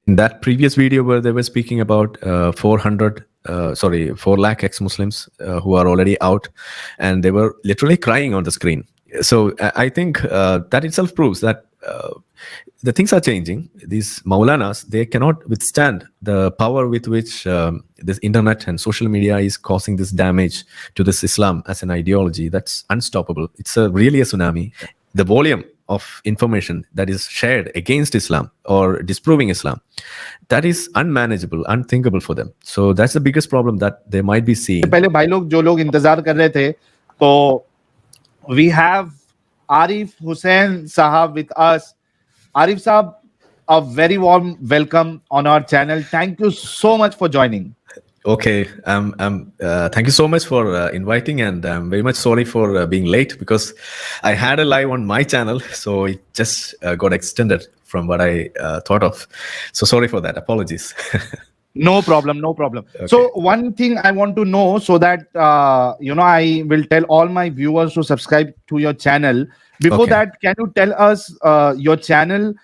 in that previous video where they were speaking about 4 lakh ex-Muslims who are already out, and they were literally crying on the screen. So I think that itself proves that the things are changing. These Maulanas, they cannot withstand the power with which this internet and social media is causing this damage to this Islam as an ideology. That's unstoppable. It's really a tsunami. The volume of information that is shared against Islam or disproving Islam, that is unmanageable, unthinkable for them. So that's the biggest problem that they might be seeing. पहले भाई लोग जो लोग इंतजार कर रहे थे, तो we have Arif Hussain Sahab with us. Arif Sahab, a very warm welcome on our channel. Thank you so much for joining. Okay, thank you so much for inviting, and I'm very much sorry for being late because I had a live on my channel, so it just got extended from what I thought of. So sorry for that. Apologies. No problem, no problem. Okay. So one thing I want to know, so that I will tell all my viewers to subscribe to your channel. Before Okay. that, can you tell us your channel?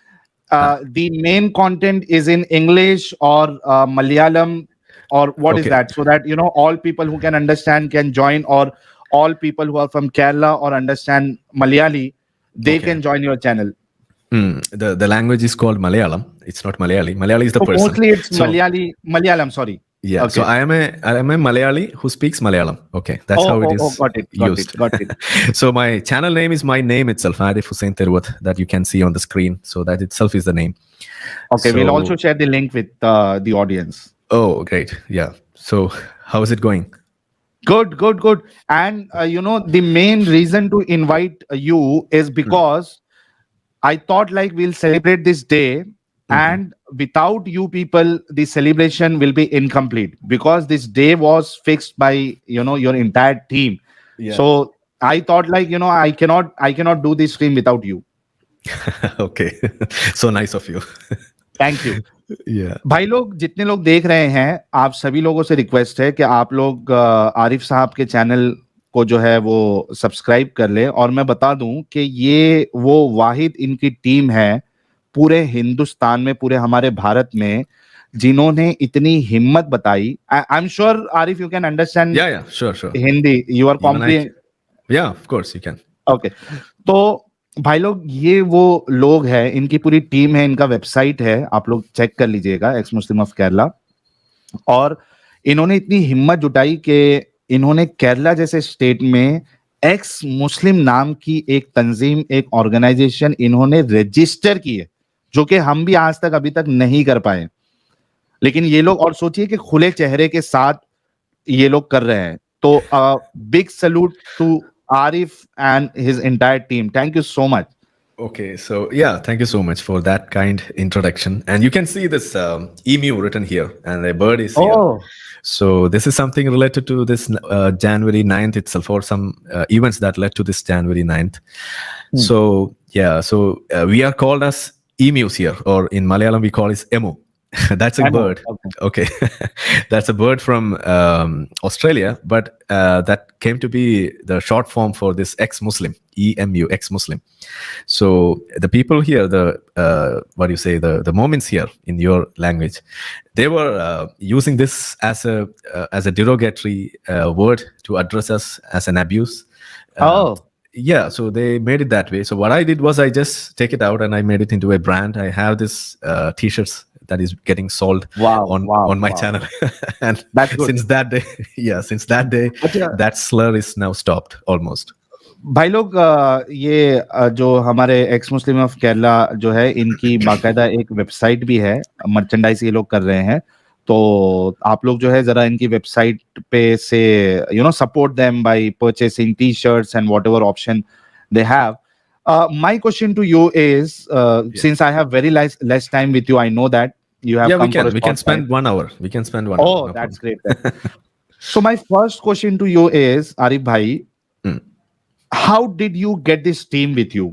The main content is in English or Malayalam, or what is Okay. that? So that all people who can understand can join, or all people who are from Kerala or understand Malayali, they Okay. can join your channel. The language is called Malayalam. It's not Malayali. Malayali is the So person. mostly it's So- Malayalam. Sorry. Yeah. Okay. So I am a Malayali who speaks Malayalam. Okay, that's how it is got it, used. got it. So my channel name is my name itself, Arif Hussain Terwat, that you can see on the screen. So that itself is the name. Okay, we'll So- also share the link with the audience. Oh, great. Yeah. So how is it going? Good. And the main reason to invite you is because I thought like we'll celebrate this day, and without you people, the celebration will be incomplete, because this day was fixed by your entire team. Yeah. So I thought like I cannot do this stream without you. Okay. So nice of you. Thank you. Yeah. भाई लोग, जितने लोग देख रहे हैं, आप सभी लोगों से रिक्वेस्ट है कि आप लोग आरिफ साहब के चैनल को जो है वो सब्सक्राइब कर ले। और मैं बता दूं कि ये वो वाहिद इनकी टीम है पूरे हिंदुस्तान में, पूरे हमारे भारत में, जिन्होंने इतनी हिम्मत बताई। I am sure Arif you can understand Yeah. Sure. Hindi, you are Even I complete. Yeah, of course you can. Okay, तो भाई लोग, ये वो लोग हैं, इनकी पूरी टीम है, इनका वेबसाइट है, आप लोग चेक कर लीजिएगा, एक्स मुस्लिम ऑफ केरला। और इन्होंने इतनी हिम्मत जुटाई कि इन्होंने केरला जैसे स्टेट में एक्स मुस्लिम नाम की एक तंजीम, एक ऑर्गेनाइजेशन इन्होंने रजिस्टर की है, जो कि हम भी आज तक अभी तक नहीं कर पाए। लेकिन ये लोग, और सोचिए कि खुले चेहरे के साथ ये लोग कर रहे हैं। तो big salute to Arif and his entire team. Thank you so much. Okay, so yeah, thank you so much for that kind introduction. And you can see this emu written here, and a bird is here. So this is something related to this January 9th itself, or some events that led to this January 9th. So yeah, so we are called as emus here, or in Malayalam we call it emu. That's a bird. Okay. That's a bird from Australia, but that came to be the short form for this ex-Muslim, EMU, ex-Muslim. So the people here, what do you say, the Mormons here in your language, they were using this as a derogatory word to address us as an abuse. Yeah, so they made it that way. So what I did was I just take it out and I made it into a brand. I have this t-shirts that is getting sold on my channel. And That's good. since that day, that slur is now stopped almost. भाई लोग, ये जो हमारे x Muslim of Kerala जो है, इनकी बाकायदा एक वेबसाइट भी है, मर्चेंडाइज ये लोग कर रहे हैं। तो आप लोग जो है जरा इनकी वेबसाइट पे से support them by purchasing T shirts and what ever option they have. My question to you is, since I have very less time with you, I know that you have come for a we can short spend time. 1 hour. We can spend 1 hour. Oh, no that's problem. great. So my first question to you is, Arif bhai, how did you get this team with you,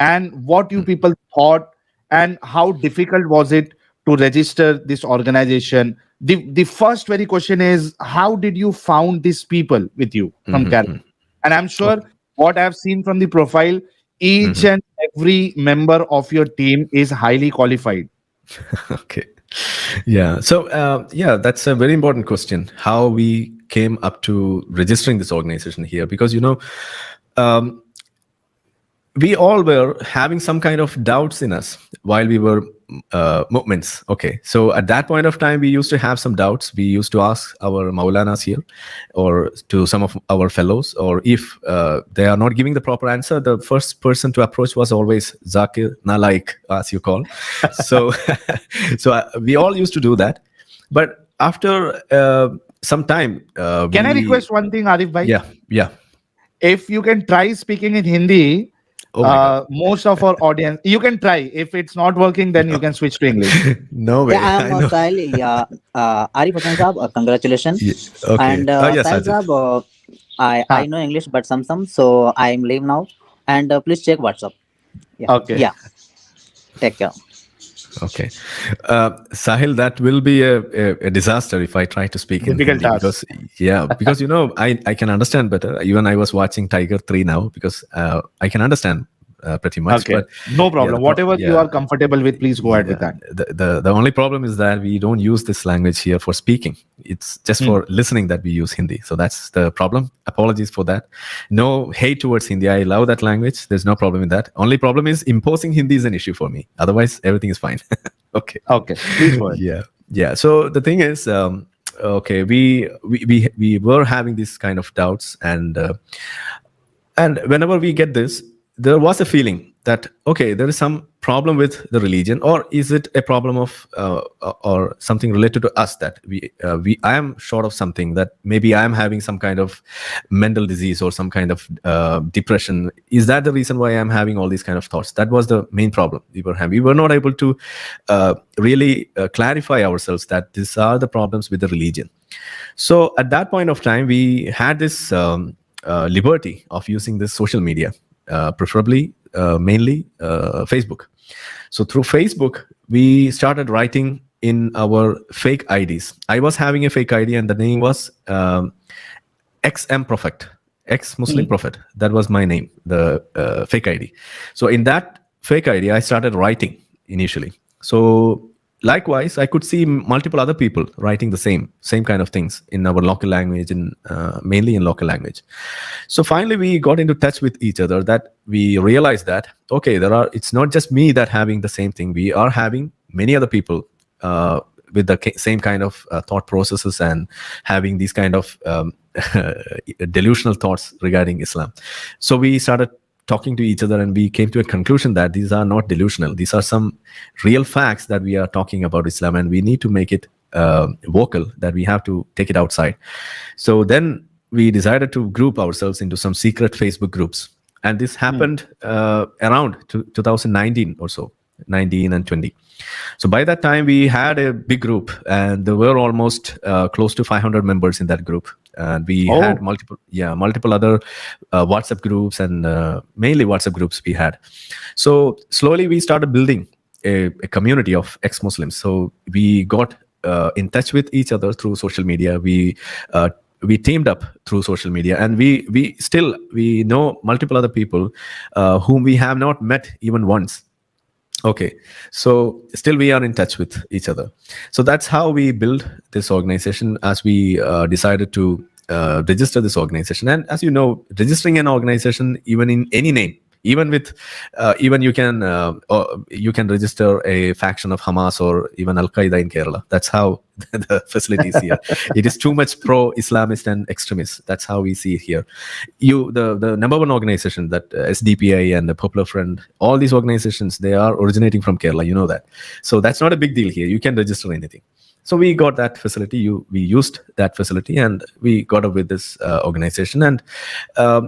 and what you people thought, and how difficult was it to register this organization? The first very question is, how did you found these people with you from Kerala? And I'm sure what I've seen from the profile, each and every member of your team is highly qualified. Okay. Yeah. So, yeah, that's a very important question. How we came up to registering this organization here, because um, we all were having some kind of doubts in us while we were movements. Okay, so at that point of time, we used to have some doubts. We used to ask our maulanas here, or to some of our fellows, or if they are not giving the proper answer, the first person to approach was always Zakir Nalaik, as you call. So, we all used to do that, but after some time, Can I we request one thing, Arif bhai? yeah, yeah. If you can try speaking in Hindi, Oh my God. most of our audience, you can try. If it's not working, then you can switch to English. No Yeah, way. I am I know. Sahil. Yeah, Arif Hassan Saab, congratulations. Yeah. Okay. And Oh yeah, Sahil Sajid. Saab, I Huh. know English, but some, so I am leave now. And please check WhatsApp. Yeah, Okay. yeah. Take care. Okay. Sahil, that will be a disaster if I try to speak in Difficult Hindi, task. because I can understand better. Even I was watching Tiger 3 now, because I can understand pretty much. Okay. But No yeah, problem. Whatever you yeah. are comfortable with, please go ahead with Yeah, that. the only problem is that we don't use this language here for speaking. It's just Hmm. for listening that we use Hindi. So that's the problem. Apologies for that. No hate towards Hindi. I love that language. There's no problem with that. Only problem is imposing Hindi is an issue for me. Otherwise, everything is fine. Okay. Okay. Please go ahead. Yeah. So the thing is, okay, we were having these kind of doubts, and whenever we get this, there was a feeling that, okay, there is some problem with the religion, or is it a problem of or something related to us, that I am short of something, that maybe I am having some kind of mental disease or some kind of depression. Is that the reason why I am having all these kind of thoughts? That was the main problem we were having. We were not able to really clarify ourselves that these are the problems with the religion. So at that point of time, we had this liberty of using this social media, preferably mainly Facebook. So through Facebook, we started writing in our fake IDs. I was having a fake ID, and the name was XM Prophet, Ex-Muslim Prophet. That was my name, the fake ID. So in that fake ID, I started writing initially. So likewise, I could see multiple other people writing the same kind of things in our local language, in mainly in local language. So finally, we got into touch with each other. That we realized that, okay, it's not just me that having the same thing. We are having many other people with the same kind of thought processes, and having these kind of delusional thoughts regarding Islam. So we started talking to each other, and we came to a conclusion that these are not delusional. These are some real facts that we are talking about Islam, and we need to make it vocal, that we have to take it outside. So then we decided to group ourselves into some secret Facebook groups. And this happened around 2019 or so, 19 and 20. So by that time, we had a big group, and there were almost close to 500 members in that group. And we had multiple other WhatsApp groups, and mainly WhatsApp groups we had. So slowly we started building a community of ex-Muslims. So we got in touch with each other through social media. We teamed up through social media, and we know multiple other people whom we have not met even once. Okay, so still we are in touch with each other. So that's how we built this organization, as we decided to register this organization. And as you know, registering an organization, even in any name, even with even you can register a faction of Hamas or even Al Qaeda in Kerala. That's how the facilities here. It is too much pro-Islamist and extremist. That's how we see it here. The number one organization, that SDPI and the Popular Front, all these organizations, they are originating from Kerala. You know that. So that's not a big deal here. You can register anything. So we got that facility. We used that facility, and we got up with this organization. And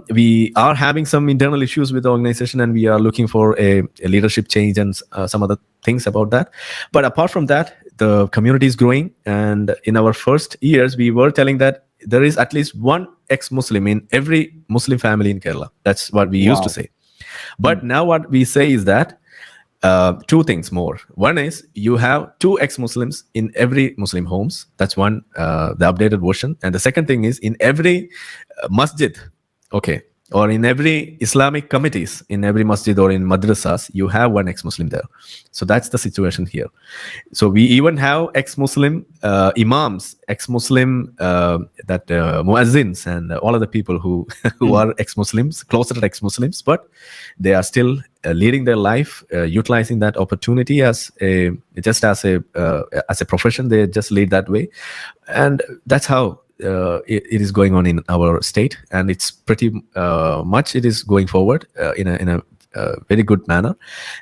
we are having some internal issues with the organization, and we are looking for a leadership change and some other things about that. But apart from that, the community is growing. And in our first years, we were telling that there is at least one ex-Muslim in every Muslim family in Kerala. That's what we used to say. But now what we say is that two things more. One is you have two ex-Muslims in every Muslim homes. That's one, the updated version. And the second thing is in every masjid, okay, or in every Islamic committees, in every masjid or in madrasas, you have one ex-Muslim there. So that's the situation here. So we even have ex-Muslim imams, ex-Muslim muazzins, and all of the people who who are ex-Muslims, closeted ex-Muslims, but they are still leading their life, utilizing that opportunity as a profession. They just lead that way, and that's how it is going on in our state, and it's pretty much it is going forward in a very good manner.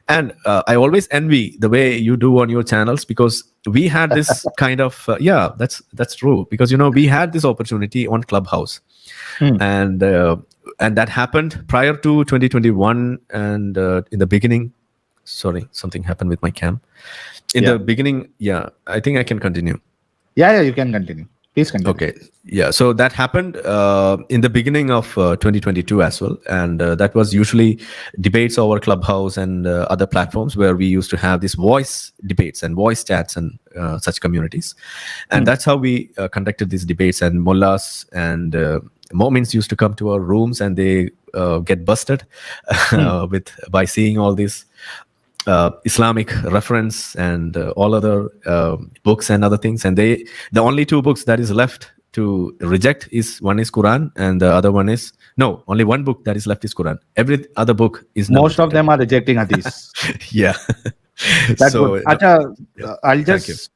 And I always envy the way you do on your channels, because we had this kind of that's true, because we had this opportunity on Clubhouse, and that happened prior to 2021, and in the beginning, sorry, something happened with my cam. In the beginning, I think I can continue. Yeah, you can continue. Please continue. Okay. Yeah. So that happened in the beginning of 2022 as well. And that was usually debates over Clubhouse and other platforms where we used to have these voice debates and voice chats and such communities. And that's how we conducted these debates. And mullahs and Momins used to come to our rooms, and they get busted by seeing all these Islamic reference and all other books and other things. And the only two books that is left to reject is one is Quran, and the other one is only one book that is left is Quran. Every other book is most of them are rejecting hadith. Yeah. That's so, good. I'll just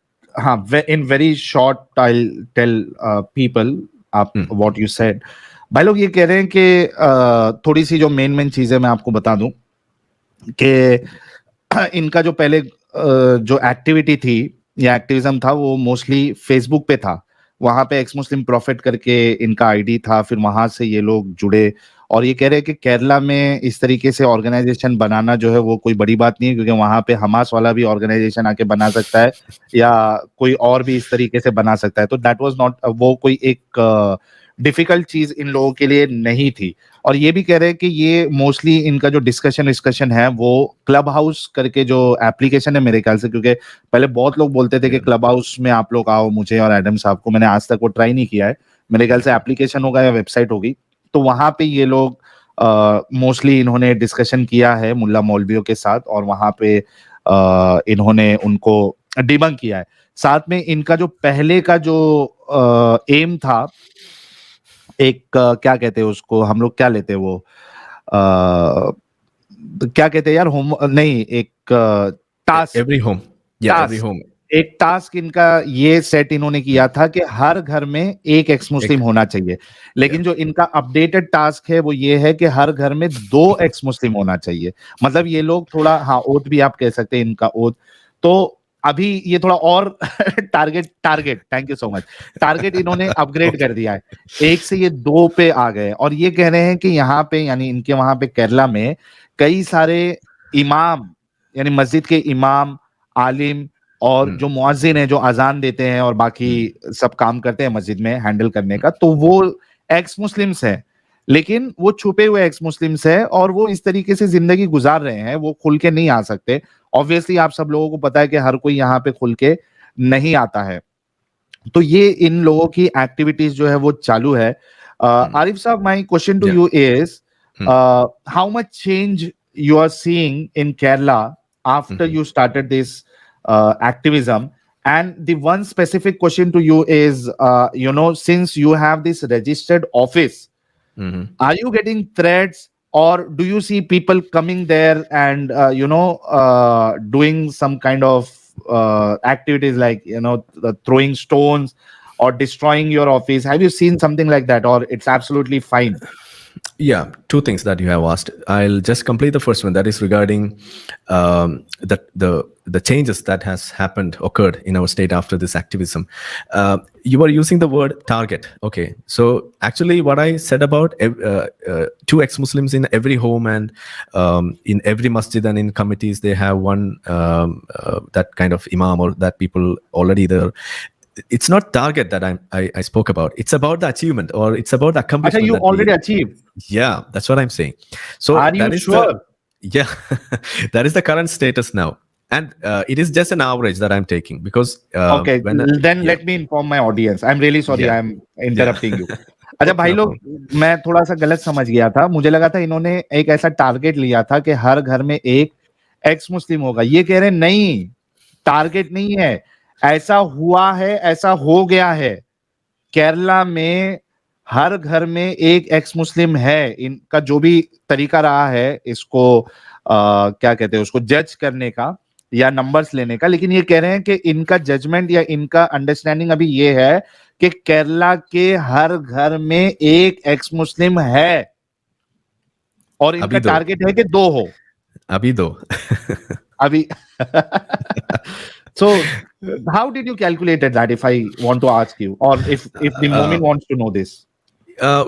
in very short I'll tell people what you said. भाई लोग ये कह रहे हैं कि थोड़ी सी जो main चीजें मैं आपको बता दूं कि इनका जो पहले जो एक्टिविटी थी या एक्टिविज्म था वो मोस्टली फेसबुक पे था. वहां पे एक्स मुस्लिम प्रॉफिट करके इनका आईडी था. फिर वहां से ये लोग जुड़े और ये कह रहे हैं कि केरला में इस तरीके से ऑर्गेनाइजेशन बनाना जो है वो कोई बड़ी बात नहीं है, क्योंकि वहां पे हमास वाला भी ऑर्गेनाइजेशन आके बना सकता है या कोई और भी इस तरीके से बना सकता है. तो दैट वाज नॉट, वो कोई एक डिफिकल्ट चीज इन लोगों के लिए नहीं थी. और ये भी कह रहे हैं कि ये मोस्टली इनका जो डिस्कशन है वो क्लब हाउस करके जो एप्लीकेशन है मेरे ख्याल से, क्योंकि पहले बहुत लोग बोलते थे कि क्लब हाउस में आप लोग आओ, मुझे और एडम साहब को. मैंने आज तक वो ट्राई नहीं किया है. मेरे ख्याल से एप्लीकेशन होगा या वेबसाइट होगी. तो वहां पे ये लोग मोस्टली इन्होंने डिस्कशन किया है मुल्ला मौलवियों के साथ, और वहां पे इन्होंने उनको डिबंक किया है. साथ में इनका जो पहले का जो एम था, एक क्या कहते हैं उसको, हम लोग क्या लेते हैं वो क्या कहते हैं यार, होम नहीं, एक टास्क, एवरी होम एक टास्क इनका ये सेट इन्होंने किया था कि हर घर में एक एक्स मुस्लिम होना चाहिए. लेकिन जो इनका अपडेटेड टास्क है वो ये है कि हर घर में 2 एक्स मुस्लिम होना चाहिए. मतलब ये लोग थोड़ा, हाँ, ओथ भी आप कह सकते हैं इनका ओथ. तो अभी ये थोड़ा और target thank you so much, target इन्होंने अपग्रेड कर दिया है. 1 से ये 2 पे आ गए. और ये कह रहे हैं कि यहाँ पे, यानी इनके वहां पे केरला में कई सारे इमाम, यानी मस्जिद के इमाम, आलिम और जो मुअज्जिन है, जो अजान देते हैं और बाकी सब काम करते हैं मस्जिद में हैंडल करने का, तो वो एक्स मुस्लिम्स हैं. लेकिन वो छुपे हुए एक्स मुस्लिम्स हैं और वो इस तरीके से जिंदगी गुजार रहे हैं. वो खुल के नहीं आ सकते. ऑब्वियसली आप सब लोगों को पता है कि हर कोई यहाँ पे खुल के नहीं आता है. तो ये इन लोगों की एक्टिविटीज जो है वो चालू है. आरिफ साहब, my question to you is how much change you are seeing in Kerala after you started this activism? And the one specific question to you is, since you have this registered office, are you getting threats, or do you see people coming there and doing some kind of activities like throwing stones or destroying your office? Have you seen something like that, or it's absolutely fine? Yeah, 2 things that you have asked. I'll just complete the first one, that is regarding the changes that has occurred in our state after this activism. You were using the word target. Okay, so actually what I said about 2 ex-Muslims in every home and in every masjid and in committees, they have one that kind of imam or that people already there. It's not target that I spoke about. It's about the achievement, or it's about the accomplishment. You already achieved. Yeah, that's what I'm saying. So are you sure? Yeah, that is the current status now. And it is just an average that I'm taking, because okay, then let me inform my audience. I'm really sorry, I'm interrupting you. अच्छा भाई लोग, मैं थोड़ा सा गलत समझ गया था, मुझे लगा था इन्होंने एक ऐसा टारगेट लिया था कि हर घर में एक एक्स मुस्लिम होगा। ये कह रहे हैं नहीं, टारगेट नहीं है, ऐसा हुआ है, ऐसा हो गया है। केरला में हर घर में एक एक्स मुस्लिम है। इनका जो भी तरीका रहा है इसको क्या कहते हैं उसको जज करने का या नंबर्स लेने का, लेकिन ये कह रहे हैं कि इनका जजमेंट या इनका अंडरस्टैंडिंग अभी ये है कि केरला के हर घर में एक एक्स मुस्लिम है और इनका टारगेट है कि 2 हो। अभी 2 अभी so how did you calculate that, if I want to ask you, or if the Momin wants to know this?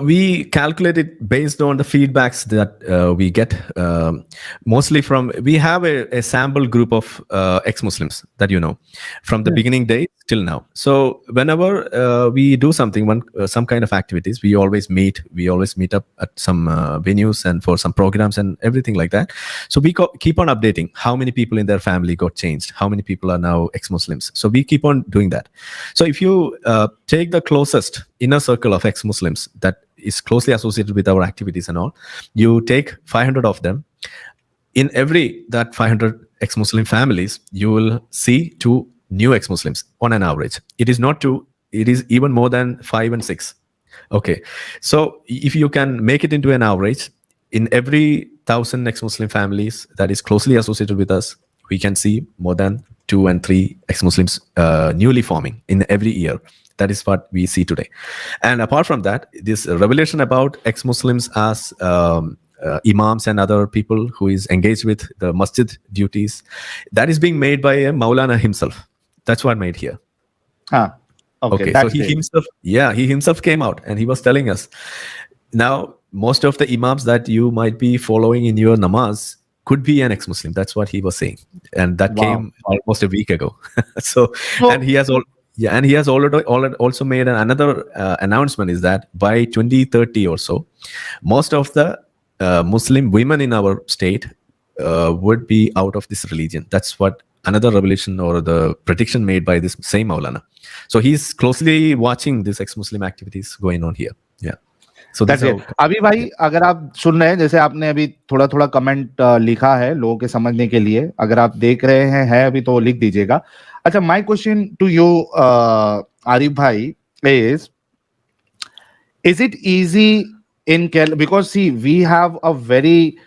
We calculate it based on the feedbacks that we get, mostly from, we have a sample group of ex-Muslims that from the beginning day till now. So whenever we do something, some kind of activities, we always meet up at some venues and for some programs and everything like that. So we keep on updating how many people in their family got changed, how many people are now ex-Muslims. So we keep on doing that. So if you take the closest inner circle of ex-Muslims that is closely associated with our activities and all, you take 500 of them. In every that 500 ex-Muslim families, you will see 2 new ex-Muslims on an average. It is not 2, it is even more than 5 and 6. Okay, so if you can make it into an average, in every 1,000 ex-Muslim families that is closely associated with us, we can see more than 2 and 3 ex-Muslims newly forming in every year. That is what we see today. And apart from that, this revelation about ex-Muslims as imams and other people who is engaged with the masjid duties, that is being made by a Maulana himself. That's what made here. Okay, so he himself came out and he was telling us, now most of the imams that you might be following in your namaz could be an ex-Muslim. That's what he was saying, and that came almost a week ago. And he has already also made another announcement, is that by 2030 or so, most of the Muslim women in our state would be out of this religion. That's what another revelation or the prediction made by this same Maulana. So he's closely watching these ex-Muslim activities going on here. Yeah. So that's it. अभी भाई अगर आप सुन रहे हैं, जैसे आपने अभी थोड़ा थोड़ा कमेंट लिखा है लोगों के समझने के लिए, अगर आप देख रहे हैं है अभी तो लिख दीजिएगा. अच्छा, my question to you, Arif bhai, is it easy in Kerala? Because see, we have a very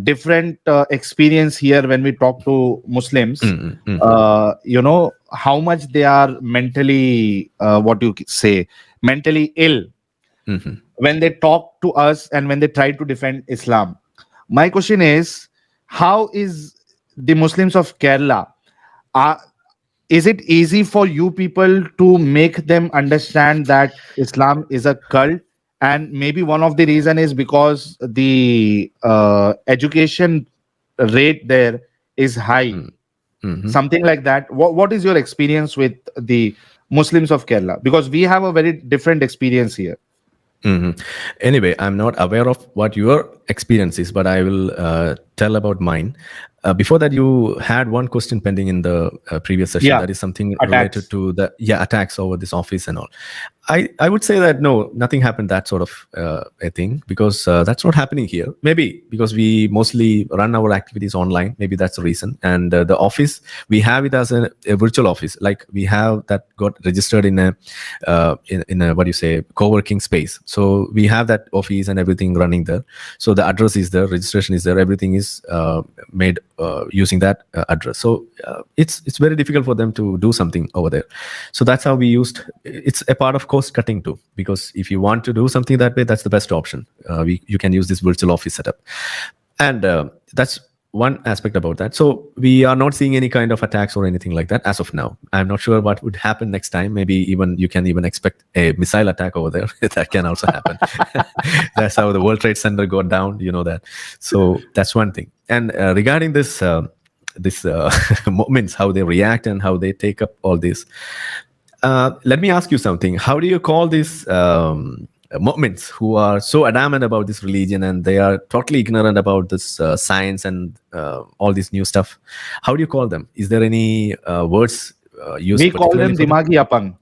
different experience here when we talk to Muslims. You know how much they are mentally, mentally ill. When they talk to us and when they try to defend Islam. My question is, how is the Muslims of Kerala, is it easy for you people to make them understand that Islam is a cult? And maybe one of the reason is because the education rate there is high. Something like that. What is your experience with the Muslims of Kerala? Because we have a very different experience here. Anyway, I'm not aware of what your experience is, but I will tell about mine. Before that, you had one question pending in the previous session. That is something related to the attacks over this office and all. I would say that no, nothing happened that sort of a thing, because that's not happening here. Maybe because we mostly run our activities online. Maybe that's the reason. And the office, we have it as a virtual office. Like we have that got registered in a what do you say, co-working space. So we have that office and everything running there. So the address is there, registration is there, everything is made using that address. So it's very difficult for them to do something over there. So that's how we used. It's a part of cost cutting too, because if you want to do something that way, that's the best option. You can use this virtual office setup, and that's one aspect about that. So we are not seeing any kind of attacks or anything like that as of now. I'm not sure what would happen next time. Maybe even you can even expect a missile attack over there. That can also happen. That's how the World Trade Center got down. You know that. So that's one thing. And regarding this moments, how they react and how they take up all this. Let me ask you something. How do you call these moments who are so adamant about this religion and they are totally ignorant about this science and all this new stuff? How do you call them? Is there any words used? We call them dimagi apang.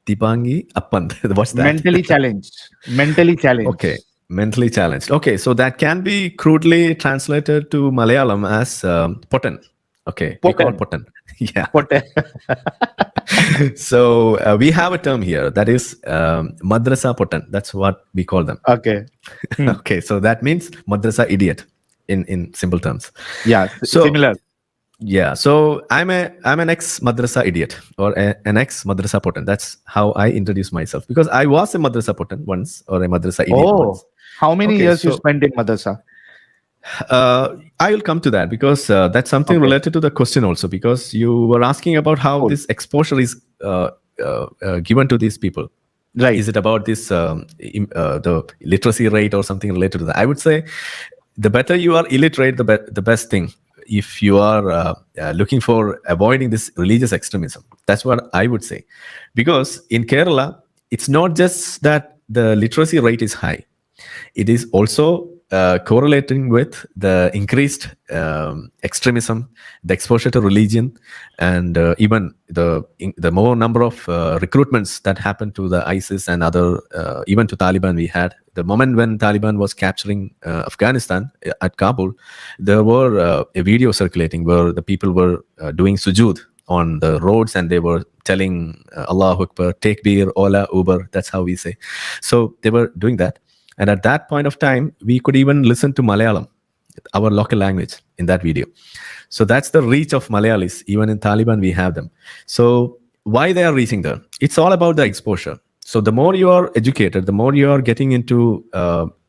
Tipangi Appand. What's that? Mentally challenged. Mentally challenged. Okay, mentally challenged. Okay, so that can be crudely translated to Malayalam as potent. Okay, we call potent. Yeah. Potent. So we have a term here that is madrasa potent. That's what we call them. Okay. Okay, so that means madrasa idiot in simple terms. Yeah, So similar. yeah, so I'm an ex madrasa idiot or an ex madrasa potent. That's how I introduce myself, because I was a madrasa potent once, or a madrasa idiot once. How many Okay, years you so- spent in madrasa? I will come to that, because that's something Okay. related to the question also, because you were asking about how Cool. this exposure is given to these people. Right. Is it about this the literacy rate or something related to that? I would say the better you are illiterate, the best thing. If you are looking for avoiding this religious extremism, that's what I would say. Because in Kerala, it's not just that the literacy rate is high, it is also correlating with the increased extremism, the exposure to religion, and even the more number of recruitments that happened to the ISIS and other, even to Taliban. We had the moment when Taliban was capturing Afghanistan at Kabul, there were a video circulating where the people were doing sujood on the roads, and they were telling Allahu Akbar, Takbir, Ola, Uber. That's how we say. So they were doing that. And at that point of time, we could even listen to Malayalam, our local language, in that video. So that's the reach of Malayalis. Even in Taliban, we have them. So why they are reaching there? It's all about the exposure. So the more you are educated, the more you are getting into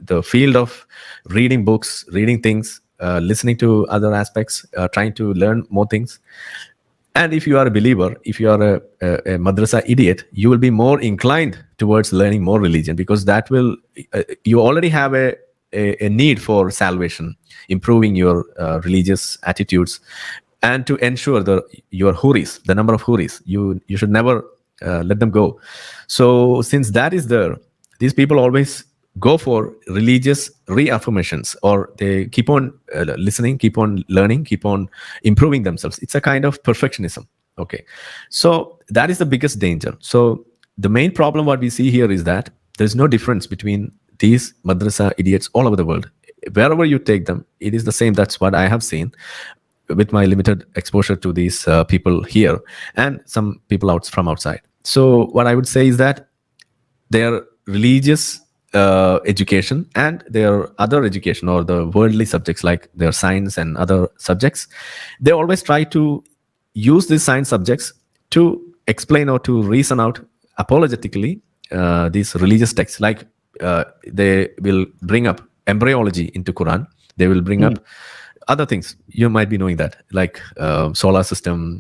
the field of reading books, reading things, listening to other aspects, trying to learn more things. And if you are a believer, if you are a madrasa idiot, you will be more inclined towards learning more religion, because that will, you already have a need for salvation, improving your religious attitudes, and to ensure your huris, the number of huris, you should never let them go. So since that is there, these people always go for religious reaffirmations, or they keep on listening, keep on learning, keep on improving themselves. It's a kind of perfectionism. Okay, so that is the biggest danger. So the main problem what we see here is that there's no difference between these madrasa idiots all over the world. Wherever you take them, it is the same. That's what I have seen with my limited exposure to these people here and some people from outside. So what I would say is that their religious education and their other education, or the worldly subjects like their science and other subjects, they always try to use these science subjects to explain or to reason out apologetically these religious texts. Like they will bring up embryology into Quran. They will bring up other things. You might be knowing that, like solar system,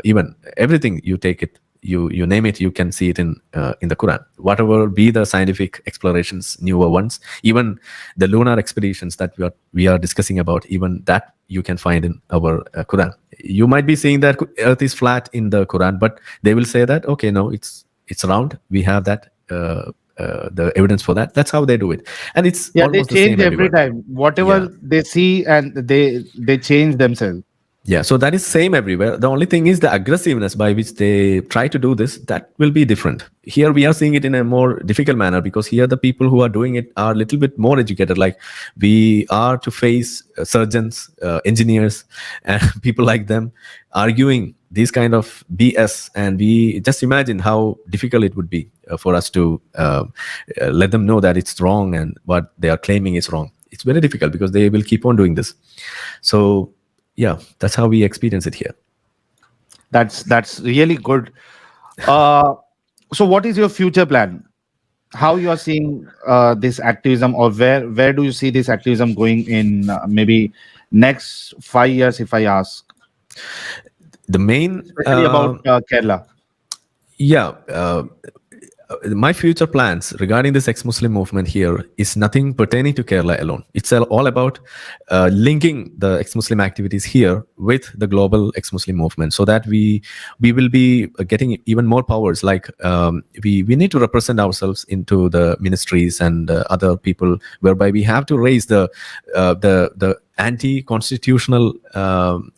even everything you take it, you name it, you can see it in the Quran. Whatever be the scientific explorations, newer ones, even the lunar expeditions that we are discussing about, even that you can find in our Quran. You might be seeing that Earth is flat in the Quran, but they will say that, okay, no, it's round. We have that the evidence for that. That's how they do it, and it's they almost the change same every everywhere. time. Whatever Yeah. they see, and they change themselves. Yeah, so that is same everywhere. The only thing is the aggressiveness by which they try to do this, that will be different. Here we are seeing it in a more difficult manner, because here the people who are doing it are a little bit more educated. Like we are to face surgeons, engineers, and people like them arguing these kind of BS. And we just imagine how difficult it would be for us to let them know that it's wrong and what they are claiming is wrong. It's very difficult because they will keep on doing this. So yeah, that's how we experience it here. That's really good. So what is your future plan? How you are seeing this activism, or where do you see this activism going in maybe next 5 years, if I ask? The main Especially about Kerala. My future plans regarding this ex-Muslim movement here is nothing pertaining to Kerala alone. It's all about linking the ex-Muslim activities here with the global ex-Muslim movement, so that we will be getting even more powers. Like we need to represent ourselves into the ministries and other people, whereby we have to raise the anti-constitutional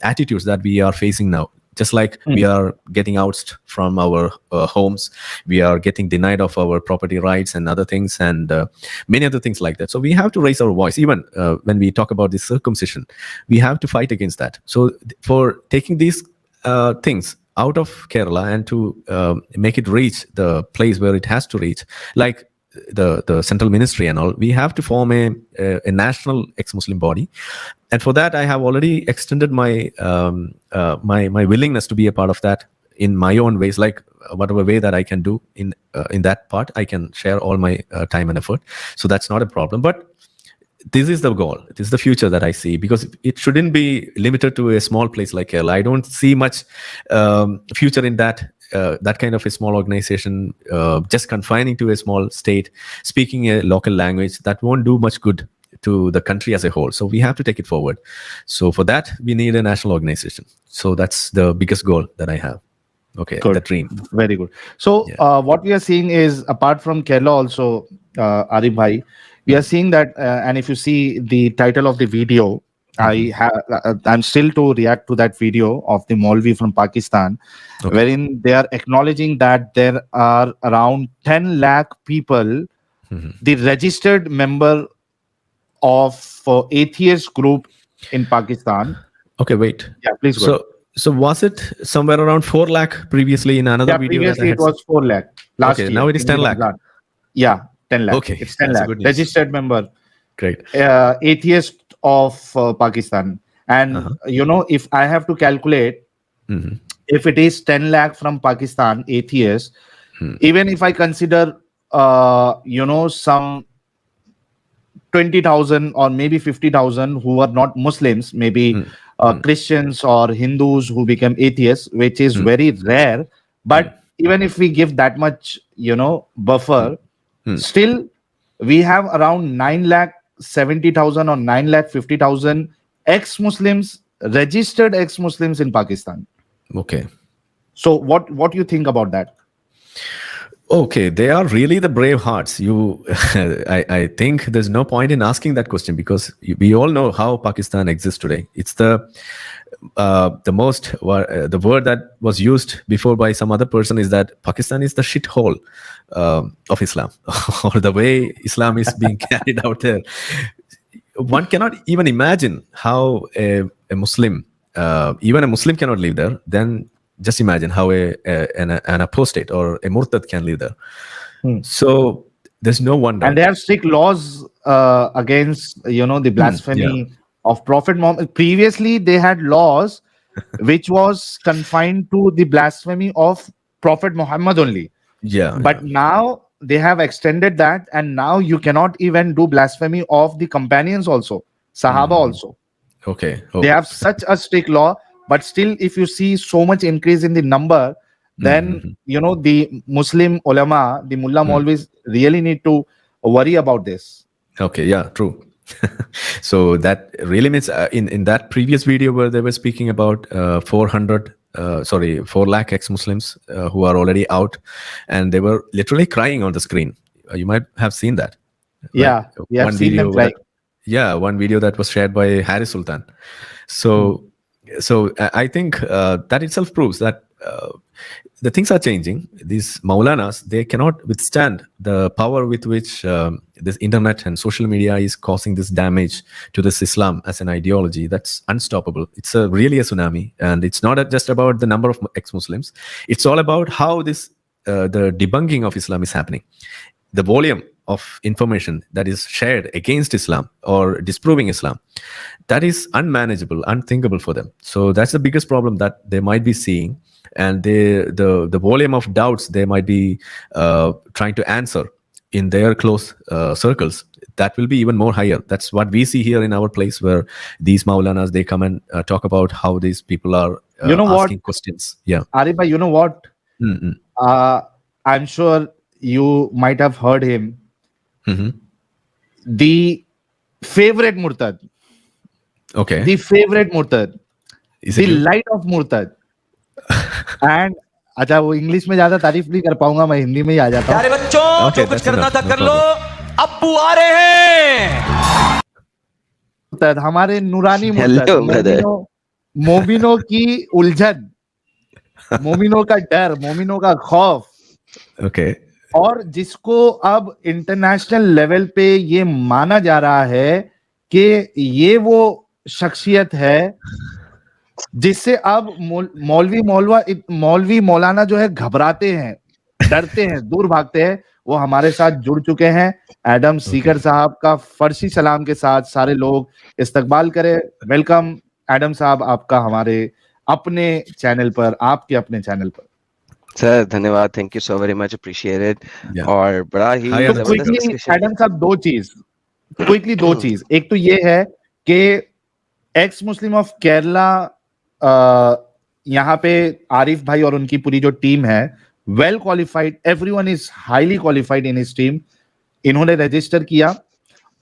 attitudes that we are facing now. Just like we are getting ousted from our homes, we are getting denied of our property rights and other things, and many other things like that. So we have to raise our voice. Even when we talk about the circumcision, we have to fight against that. So for taking these things out of Kerala and to make it reach the place where it has to reach, like the central ministry and all, we have to form a national ex-Muslim body. And for that, I have already extended my my willingness to be a part of that in my own ways, like whatever way that I can do in that part, I can share all my time and effort. So that's not a problem. But this is the goal. This is the future that I see, because it shouldn't be limited to a small place like Kerala. I don't see much future in that. That kind of a small organization, just confining to a small state, speaking a local language, that won't do much good to the country as a whole. So we have to take it forward. So for that, we need a national organization. So that's the biggest goal that I have. Okay, good. The dream. Very good. So what we are seeing is, apart from Kerala also, Arif Bhai, we are seeing that, and if you see the title of the video, I'm still to react to that video of the Maulvi from Pakistan, wherein they are acknowledging that there are around 10 lakh people, the registered member of atheist group in Pakistan. Okay, wait. Yeah, please go. So was it somewhere around 4 lakh previously in another video? Previously it was 4 lakh. Last year. Now it is 10 lakh. Yeah, 10 lakh. Okay, it's 10 lakh. Registered member. Great. Atheist of Pakistan. And if I have to calculate, if it is 10 lakh from Pakistan atheists, even if I consider some 20,000 or maybe 50,000 who are not Muslims, maybe Christians or Hindus who become atheists, which is very rare. But even if we give that much, buffer, still we have around 9,70,000 or 9,50,000 ex-Muslims, registered ex-Muslims in Pakistan. Okay. So what do you think about that? Okay, they are really the brave hearts. I think there's no point in asking that question, because we all know how Pakistan exists today. It's the word that was used before by some other person is that Pakistan is the shithole of Islam, or the way Islam is being carried out there. One cannot even imagine how a Muslim, even a Muslim, cannot live there. Then just imagine how an apostate or a murtad can live there. So there's no wonder. And they have strict laws against the blasphemy of Prophet Muhammad. Previously, they had laws which was confined to the blasphemy of Prophet Muhammad only. But now they have extended that, and now you cannot even do blasphemy of the companions also, Sahaba also. Okay. They have such a strict law. But still, if you see so much increase in the number, then, the Muslim ulama, the mullah always really need to worry about this. Okay, yeah, true. So that really means in that previous video where they were speaking about 4 lakh ex-Muslims who are already out, and they were literally crying on the screen. You might have seen that. Yeah, we have seen them crying. One video that was shared by Harris Sultan. So I think that itself proves that the things are changing. These Maulanas, they cannot withstand the power with which this internet and social media is causing this damage to this Islam as an ideology. That's unstoppable. It's really a tsunami. And it's not just about the number of ex-Muslims. It's all about how this the debunking of Islam is happening. The volume of information that is shared against Islam or disproving Islam, that is unmanageable, unthinkable for them. So that's the biggest problem that they might be seeing. And the volume of doubts they might be trying to answer in their close circles, that will be even more higher. That's what we see here in our place, where these Maulanas, they come and talk about how these people are asking questions. Yeah. Arif, you know what? I'm sure you might have heard him. The favorite Murtad. Okay. The favorite Murtad. The light of Murtad. And अच्छा वो English में ज्यादा तारीफ नहीं कर पाऊंगा, मैं हिंदी में ही आ जाता हूँ. प्यारे बच्चों, जो कुछ करना था कर लो, अब्बू आ रहे हैं. हमारे नूरानी मुर्तद, मोमिनों की उलझन, मोमिनों का डर, मोमिनों का खौफ, Okay. और जिसको अब इंटरनेशनल लेवल पे ये माना जा रहा है कि ये वो शख्सियत है जिससे अब मौलवी मौलाना जो है घबराते हैं, डरते हैं, दूर भागते हैं। वो हमारे साथ जुड़ चुके हैं। एडम सीकर साहब का फर्शी सलाम के साथ सारे लोग इस्तकबाल करें। वेलकम एडम साहब, आपका हमारे अपने चैनल पर, आपके अपने चैनल पर। सर धन्यवाद, thank you so very much, appreciated. और बड़ा ही Hi, Adam जबरदस्त Seeker. डिस्कशन। एडम साहब दो चीज, एक तो ये है कि एक्स मुस्लिम ऑफ केरला, यहाँ पे आरिफ भाई और उनकी पूरी जो टीम है, well qualified, everyone is highly qualified in his team. इन्होंने रजिस्टर किया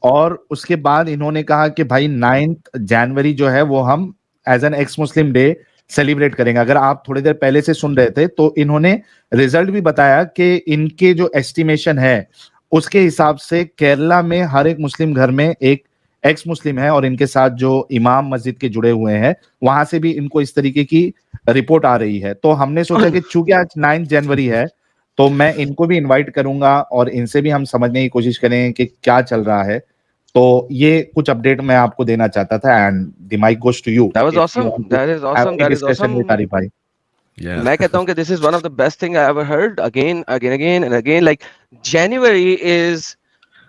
और उसके बाद इन्होंने कहा कि भाई 9 जनवरी जो है वो हम as an ex Muslim day celebrate करेंगे। अगर आप थोड़ी देर पहले से सुन रहे थे तो इन्होंने रिजल्ट भी बताया कि इनके जो एस्टिमेशन है उसके हिसाब से केरला में हर एक मुस्लिम घर में एक एक्स मुस्लिम है, और इनके साथ जो इमाम मस्जिद के जुड़े हुए हैं वहां से भी इनको इस तरीके की रिपोर्ट आ रही है। तो हमने सोचा कि चूंकि आज 9 जनवरी है तो मैं इनको भी इनवाइट करूंगा और इनसे भी हम समझने की कोशिश करें कि क्या चल रहा है। तो ये कुछ अपडेट मैं आपको देना चाहता था, and the mic goes to you. That was awesome. That is awesome. That is awesome. Arif भाई, Yeah. मैं कहता हूँ कि this is one of the best thing I ever heard. Again and again. Like January is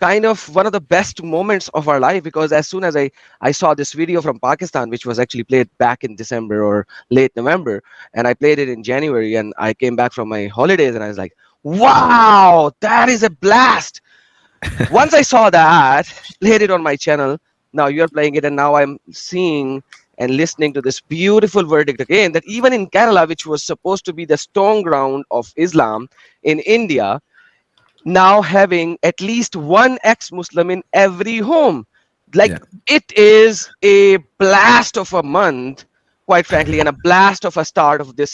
kind of one of the best moments of our life, because as soon as I saw this video from Pakistan, which was actually played back in December or late November, and I played it in January, and I came back from my holidays, and I was like, wow, that is a blast. Once I saw that, played it on my channel, now you're playing it, and now I'm seeing and listening to this beautiful verdict again, that even in Kerala, which was supposed to be the strong ground of Islam in India, now having at least one ex-Muslim in every home. Like, Yeah. it is a blast of a month, quite frankly, and a blast of a start of this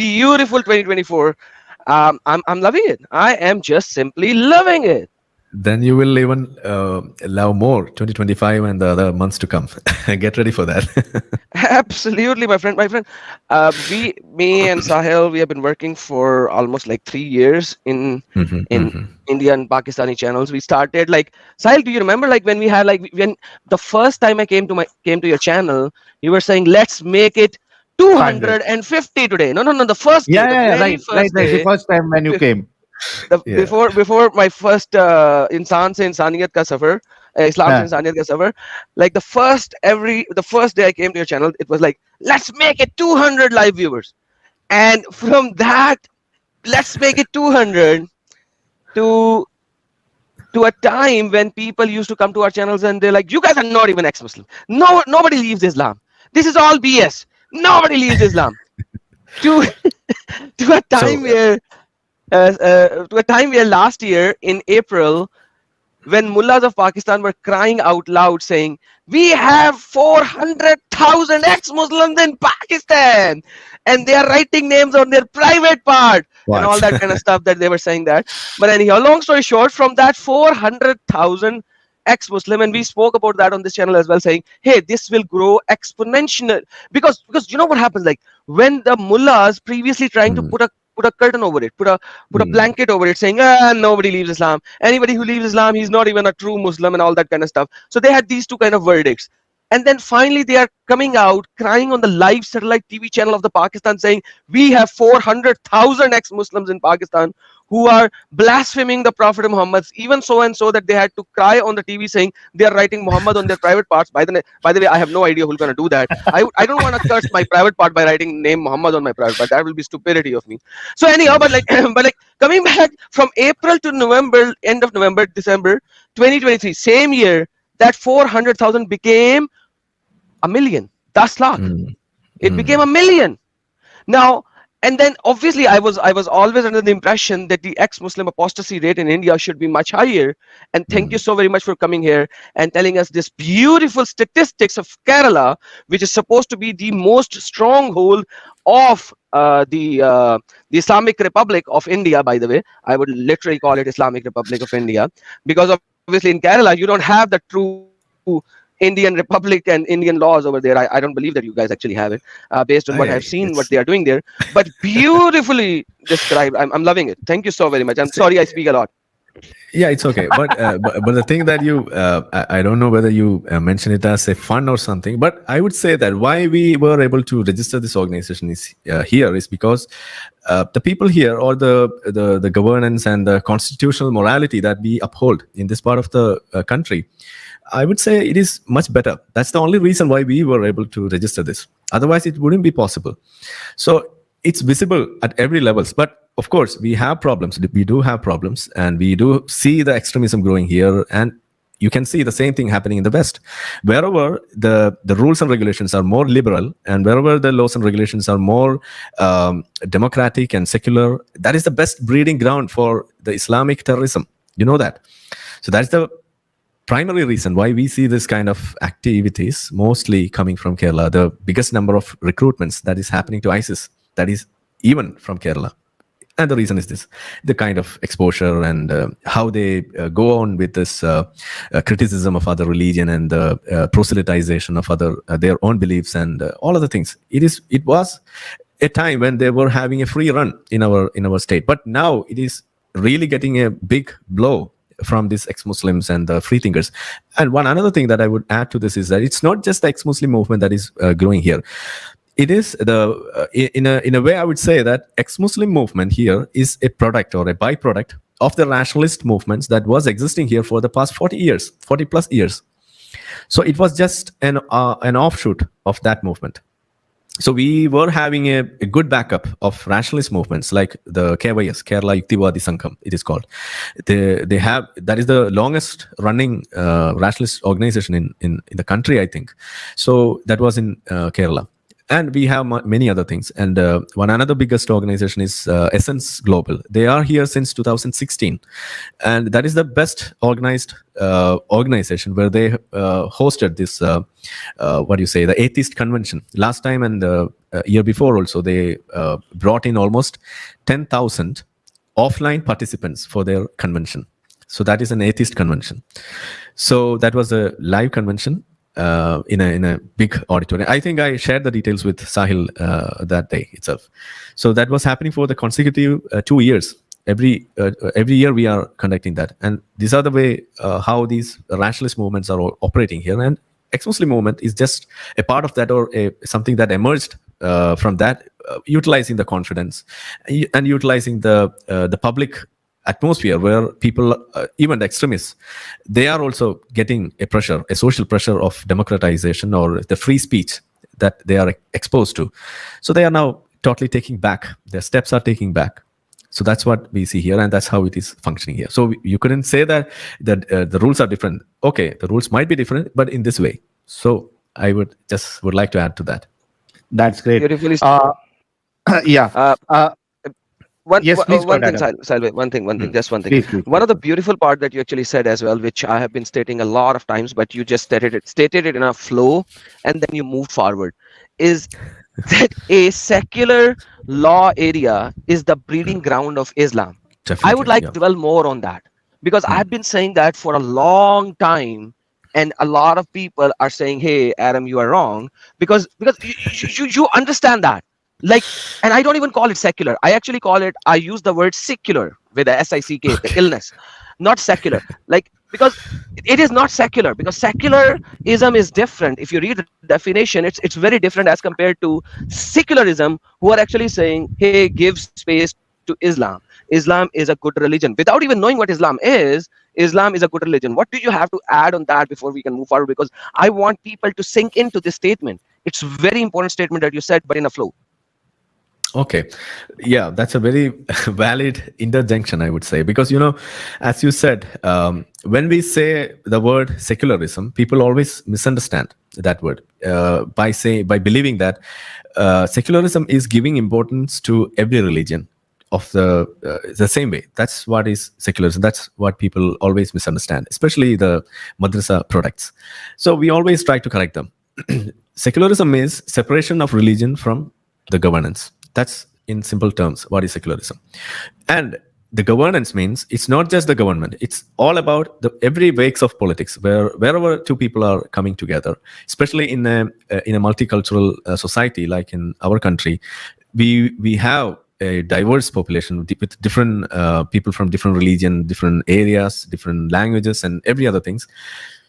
beautiful 2024. I'm loving it. I am just simply loving it. Then you will even love more 2025 and the other months to come. Get ready for that. Absolutely, my friend. Me and Sahil, we have been working for almost like 3 years in India and Pakistani channels. We started like, Sahil, do you remember like when we had like, when the first time I came to your channel, you were saying let's make it 250 today. No, the first day, right, the first time when you came. Before my first इंसान से इंसानियत का सफर, इस्लाम से इंसानियत का सफर, like the first day I came to your channel, it was like, let's make it 200 live viewers, and from that, let's make it 200 to a time when people used to come to our channels and they're like, you guys are not even ex-Muslim. No, nobody leaves Islam. This is all BS. Nobody leaves Islam. to a time where last year in April, when mullahs of Pakistan were crying out loud saying, we have 400,000 ex-Muslims in Pakistan, and they are writing names on their private part. What? And all that kind of stuff that they were saying that. But anyhow, long story short, from that 400,000 ex-Muslim, and we spoke about that on this channel as well, saying, hey, this will grow exponential, because you know what happens, like when the mullahs previously trying to put a curtain over it, put a blanket over it, saying nobody leaves Islam, anybody who leaves Islam, he's not even a true Muslim, and all that kind of stuff. So they had these two kind of verdicts, and then finally they are coming out crying on the live satellite TV channel of the Pakistan saying, we have 400,000 ex-Muslims in Pakistan who are blaspheming the Prophet Muhammad, even so and so that they had to cry on the TV saying they are writing Muhammad on their private parts. By the way, I have no idea who's going to do that. I don't want to curse my private part by writing name Muhammad on my private part. That will be stupidity of me. So anyhow, but like coming back from April to November, end of November, December 2023, same year, that 400,000 became a million. 10 lakh. It became a million. Now, and then obviously I was always under the impression that the ex-Muslim apostasy rate in India should be much higher. And thank you so very much for coming here and telling us this beautiful statistics of Kerala, which is supposed to be the most stronghold of the Islamic Republic of India. By the way, I would literally call it Islamic Republic of India, because obviously in Kerala you don't have the true Indian Republic and Indian laws over there. I don't believe that you guys actually have it, based on what I've seen, what they are doing there. But beautifully described. I'm loving it. Thank you so very much. I'm sorry I speak a lot. Yeah, it's okay. But the thing that you, I don't know whether you mention it as a fun or something, but I would say that why we were able to register this organization is here is because the people here, or the governance and the constitutional morality that we uphold in this part of the country, I would say it is much better. That's the only reason why we were able to register this. Otherwise, it wouldn't be possible. So it's visible at every levels. But of course, we have problems. We do have problems, and we do see the extremism growing here. And you can see the same thing happening in the West. Wherever the rules and regulations are more liberal, and wherever the laws and regulations are more democratic and secular, that is the best breeding ground for the Islamic terrorism. You know that. So that's the primary reason why we see this kind of activities mostly coming from Kerala. The biggest number of recruitments that is happening to ISIS, that is even from Kerala. And the reason is this, the kind of exposure and how they go on with this criticism of other religion and the proselytization of other their own beliefs and all other things. It was a time when they were having a free run in our state, but now it is really getting a big blow from these ex-Muslims and the free thinkers. And one another thing that I would add to this is that it's not just the ex-Muslim movement that is growing here. It is in a way I would say that ex-Muslim movement here is a product or a byproduct of the rationalist movements that was existing here for the past 40 plus years. So it was just an offshoot of that movement. So we were having a good backup of rationalist movements like the KYS, Kerala Yuktivadi Sangham, it is called. They have, that is the longest running rationalist organization in the country, I think. So that was in Kerala. And we have many other things. And one another biggest organization is Essence Global. They are here since 2016. And that is the best organized organization where they hosted this, the atheist convention. Last time and the year before also, they brought in almost 10,000 offline participants for their convention. So that is an atheist convention. So that was a live convention. In a big auditorium. I think I shared the details with Sahil that day itself. So that was happening for the consecutive 2 years. Every year we are conducting that, and these are the way how these rationalist movements are operating here. And ex-Muslim movement is just a part of that, or something that emerged from that, utilizing the confidence and utilizing the public atmosphere where people, even the extremists, they are also getting a social pressure of democratization or the free speech that they are exposed to. So they are now totally taking back. Their steps are taking back. So that's what we see here, and that's how it is functioning here. So you couldn't say that the rules are different. Okay, the rules might be different, but in this way. So I would like to add to that. That's great. Beautifully. Yeah. One thing, Please. One of the beautiful part that you actually said as well, which I have been stating a lot of times, but you just stated it in a flow, and then you moved forward, is that a secular law area is the breeding ground of Islam. Definitely, I would like to dwell more on that, because I've been saying that for a long time, and a lot of people are saying, "Hey, Adam, you are wrong," because you understand that. Like, and I don't even call it secular. I actually I use the word secular with a SICK, the illness, not secular. Like, because it is not secular, because secularism is different. If you read the definition, it's very different as compared to secularism, who are actually saying, hey, give space to Islam. Islam is a good religion. Without even knowing what Islam is a good religion. What do you have to add on that before we can move forward? Because I want people to sink into this statement. It's a very important statement that you said, but in a flow. Okay. Yeah, that's a very valid interjunction, I would say, because, as you said, when we say the word secularism, people always misunderstand that word by believing that secularism is giving importance to every religion of the same way. That's what is secularism. That's what people always misunderstand, especially the madrasa products. So we always try to correct them. Secularism is separation of religion from the governance. That's, in simple terms, what is secularism. And the governance means it's not just the government. It's all about the every wakes of politics, wherever two people are coming together, especially in a multicultural society like in our country. We have a diverse population with different people from different religion, different areas, different languages, and every other things.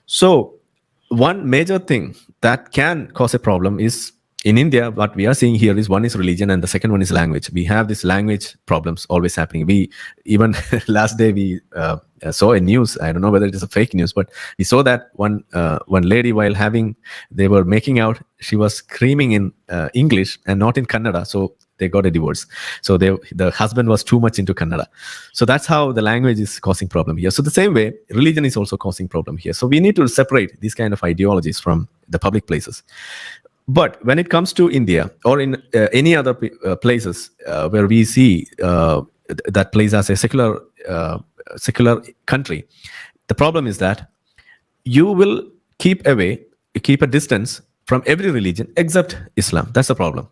So one major thing that can cause a problem is in India, what we are seeing here is one is religion and the second one is language. We have this language problems always happening. We even last day we saw a news. I don't know whether it is a fake news, but we saw that one lady while they were making out, she was screaming in English and not in Kannada. So they got a divorce. So the husband was too much into Kannada. So that's how the language is causing problem here. So the same way, religion is also causing problem here. So we need to separate these kind of ideologies from the public places. But when it comes to India or in any other places where we see that place as a secular country, the problem is that you will keep a distance from every religion except Islam. That's the problem.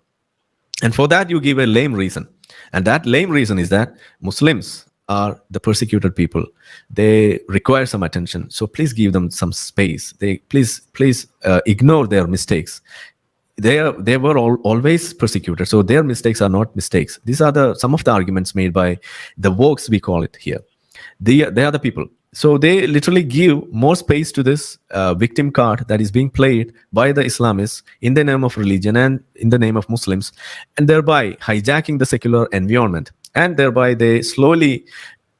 And for that, you give a lame reason. And that lame reason is that Muslims are the persecuted people. They require some attention. So please give them some space. Please ignore their mistakes. They were always persecuted. So their mistakes are not mistakes. These are some of the arguments made by the wokes, we call it here. They are the people. So they literally give more space to this victim card that is being played by the Islamists in the name of religion and in the name of Muslims, and thereby hijacking the secular environment. And thereby they slowly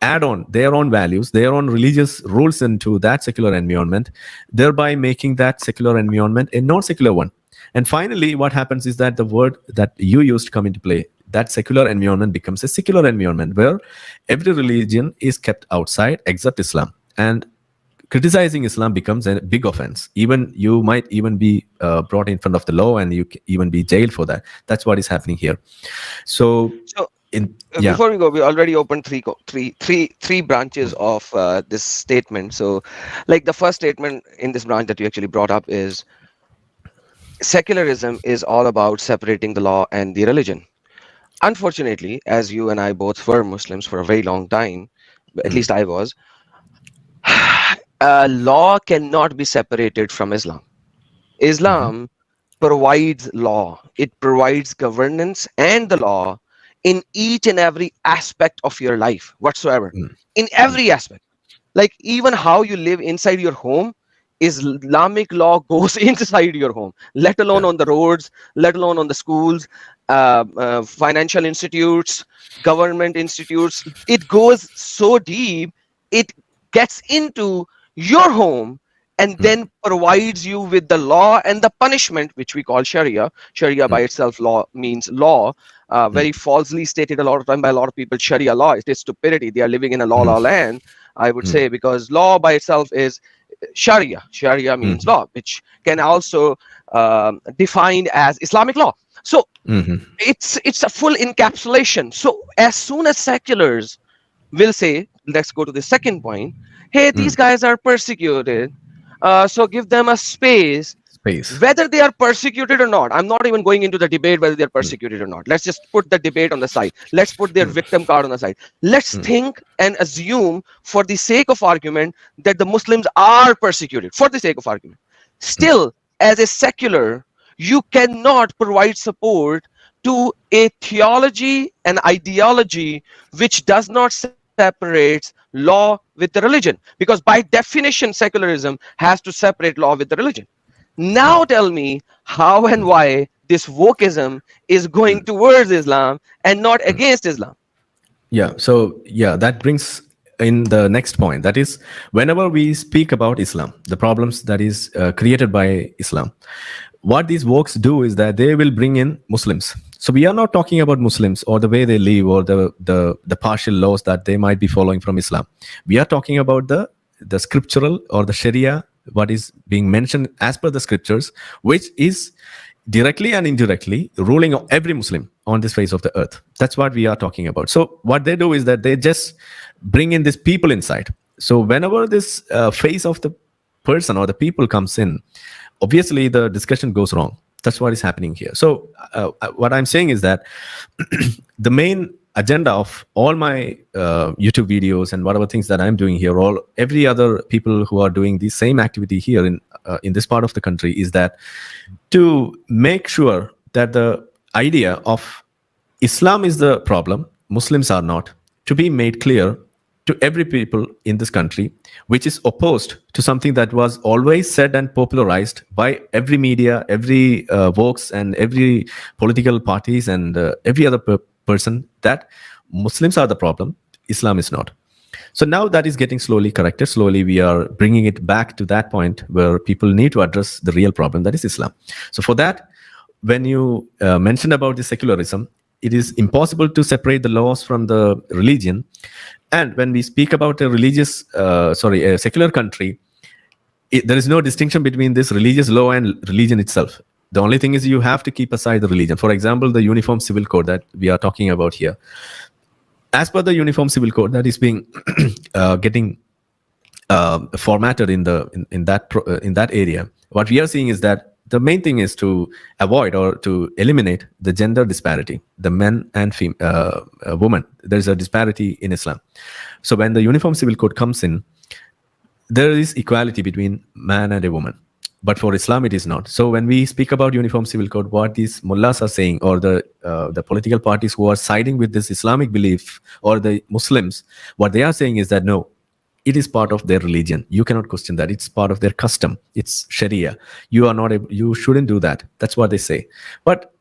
add on their own values, their own religious rules into that secular environment, thereby making that secular environment a non-secular one. And finally, what happens is that the word that you used come into play. That secular environment becomes a secular environment where every religion is kept outside except Islam. And criticizing Islam becomes a big offense. You might even be brought in front of the law, and you can even be jailed for that. That's what is happening here. Before we go, we already opened three branches of this statement. So, like the first statement in this branch that you actually brought up is secularism is all about separating the law and the religion. Unfortunately, as you and I both were Muslims for a very long time, at least I was, law cannot be separated from Islam. Islam provides law. It provides governance and the law in each and every aspect of your life whatsoever. In every aspect. Like even how you live inside your home, Islamic law goes inside your home, let alone on the roads, let alone on the schools, financial institutes, government institutes. It goes so deep, it gets into your home and then provides you with the law and the punishment, which we call Sharia. Sharia by itself law means law, very falsely stated a lot of time by a lot of people. Sharia law, it is stupidity. They are living in a law land, I would say, because law by itself is Sharia. Sharia means law, which can also defined as Islamic law. So it's a full encapsulation. So as soon as seculars will say, let's go to the second point, hey, these guys are persecuted, so give them a space. Whether they are persecuted or not, I'm not even going into the debate whether they're persecuted or not. Let's just put the debate on the side. Let's put their victim card on the side. Let's think and assume, for the sake of argument, that the Muslims are persecuted, for the sake of argument. Still, as a secular, you cannot provide support to a theology and ideology which does not separate law with the religion, because by definition secularism has to separate law with the religion. Now tell me how and why this wokeism is going towards Islam and not against Islam. That brings in the next point. That is, whenever we speak about Islam, the problems that is created by Islam, what these wokes do is that they will bring in Muslims. So we are not talking about Muslims or the way they live or the partial laws that they might be following from Islam. We are talking about the scriptural or the Sharia, what is being mentioned as per the scriptures, which is directly and indirectly ruling on every Muslim on this face of the earth. That's what we are talking about. So what they do is that they just bring in these people inside. So whenever this face of the person or the people comes in, obviously the discussion goes wrong. That's what is happening here. So what I'm saying is that the main agenda of all my YouTube videos and whatever things that I'm doing here, all every other people who are doing the same activity here in this part of the country, is that to make sure that the idea of Islam is the problem, Muslims are not, to be made clear to every people in this country, which is opposed to something that was always said and popularized by every media, every Vox, and every political parties, and every other person, that Muslims are the problem, Islam is not. So now that is getting slowly corrected. Slowly we are bringing it back to that point where people need to address the real problem, that is Islam. So for that, when you mentioned about the secularism, it is impossible to separate the laws from the religion. And when we speak about a secular country, there is no distinction between this religious law and religion itself. The only thing is you have to keep aside the religion. For example, the Uniform Civil Code that we are talking about here. As per the Uniform Civil Code that is being getting formatted in that area, what we are seeing is that the main thing is to avoid or to eliminate the gender disparity, the men and women. There's a disparity in Islam. So when the Uniform Civil Code comes in, there is equality between man and a woman. But for Islam, it is not. So when we speak about Uniform Civil Code, what these mullahs are saying, or the political parties who are siding with this Islamic belief, or the Muslims, what they are saying is that no, it is part of their religion. You cannot question that. It's part of their custom. It's Sharia. You shouldn't do that. That's what they say. But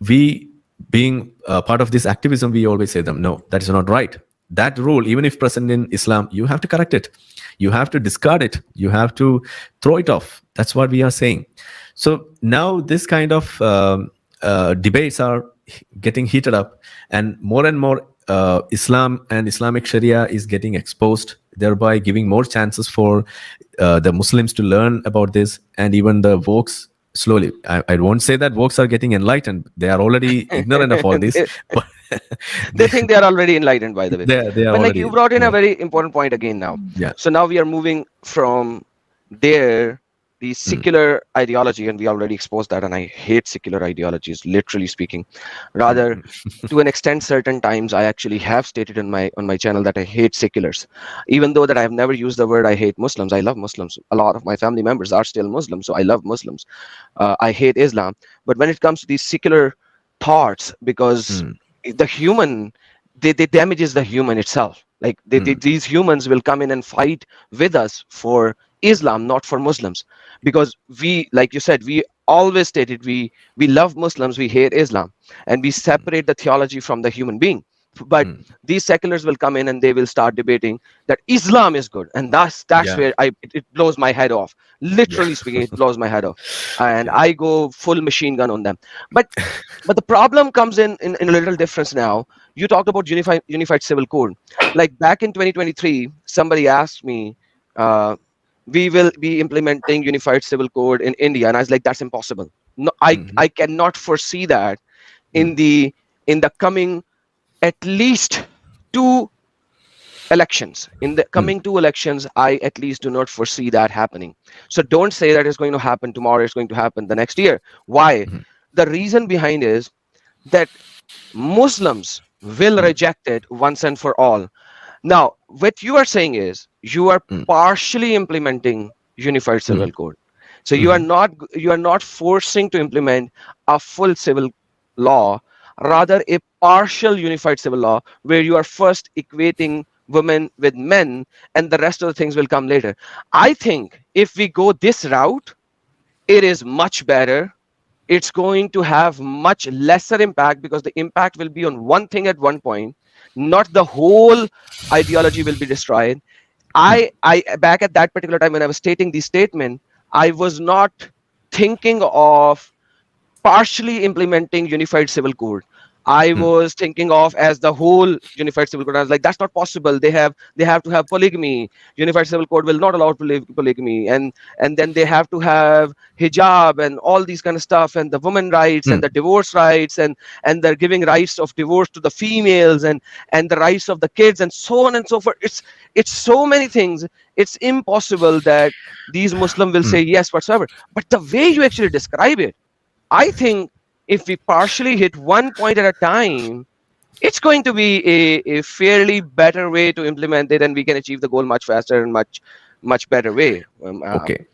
we, being part of this activism, we always say them, no, that is not right. That rule, even if present in Islam, you have to correct it. You have to discard it. You have to throw it off. That's what we are saying. So now this kind of debates are getting heated up, and more Islam and Islamic Sharia is getting exposed, thereby giving more chances for the Muslims to learn about this. And even the Vox, slowly, I won't say that Vox are getting enlightened. They are already ignorant of all this. But they think they are already enlightened, by the way. They are but like already, you brought in a very important point again now. Yeah. So now we are moving from there, the secular ideology, and we already exposed that, and I hate secular ideologies, literally speaking. Rather, to an extent, certain times I actually have stated on my channel that I hate seculars, even though that I have never used the word I hate Muslims. I love Muslims. A lot of my family members are still Muslims, so I love Muslims. I hate Islam. But when it comes to these secular thoughts, because the human, they damages the human itself. Like these humans will come in and fight with us for Islam, not for Muslims, because we, like you said, we always stated we love Muslims, we hate Islam, and we separate the theology from the human being. But these seculars will come in and they will start debating that Islam is good, and that's where it blows my head off. Literally speaking, it blows my head off, and I go full machine gun on them. But the problem comes in a little difference now. You talked about unified civil code. Like back in 2023, somebody asked me, we will be implementing unified civil code in India, and I was like, that's impossible. No, I cannot foresee that in the coming at least 2 elections. In the coming 2 elections, I at least do not foresee that happening. So don't say that it's going to happen tomorrow, it's going to happen the next year. Why? The reason behind is that Muslims will reject it once and for all. Now, what you are saying is you are partially implementing unified civil code. So you are not forcing to implement a full civil law, rather a partial unified civil law, where you are first equating women with men and the rest of the things will come later. I think if we go this route, it is much better. It's going to have much lesser impact, because the impact will be on one thing at one point, not the whole ideology will be destroyed. I back at that particular time when I was stating the statement, I was not thinking of partially implementing unified civil code. I was thinking of as the whole unified civil code. I was like, that's not possible. They have to have polygamy. Unified civil code will not allow polygamy, and then they have to have hijab and all these kind of stuff, and the women rights and the divorce rights, and they're giving rights of divorce to the females, and the rights of the kids, and so on and so forth. It's so many things. It's impossible that these Muslims will say yes whatsoever. But the way you actually describe it, I think if we partially hit one point at a time, it's going to be a fairly better way to implement it, and we can achieve the goal much faster and much better way. Okay.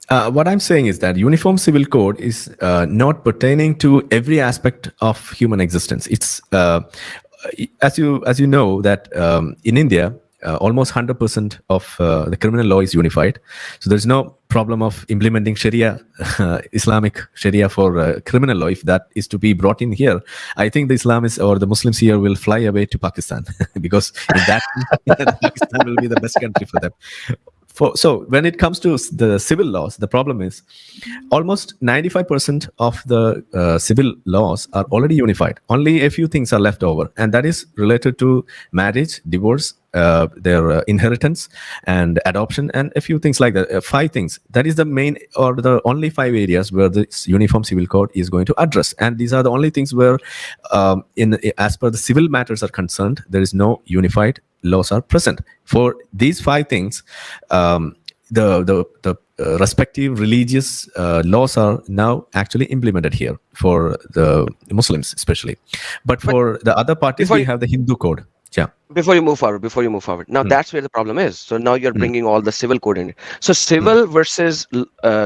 What I'm saying is that Uniform Civil Code is not pertaining to every aspect of human existence. It's as you know that in India, almost 100% of the criminal law is unified. So there's no problem of implementing Sharia, Islamic Sharia for criminal law. If that is to be brought in here, I think the Islamists or the Muslims here will fly away to Pakistan because in that Pakistan will be the best country for them. So when it comes to the civil laws, the problem is almost 95% of the civil laws are already unified. Only a few things are left over, and that is related to marriage, divorce, their inheritance, and adoption, and a few things like that. 5 things. That is the main or the only 5 areas where this Uniform Civil Code is going to address, and these are the only things where, as per the civil matters are concerned, there is no unified laws are present. For these 5 things, the respective religious laws are now actually implemented here for the Muslims especially. But for the other parties, we have the Hindu code. Yeah. Before you move forward, now that's where the problem is. So now you're bringing all the civil code in it. So civil versus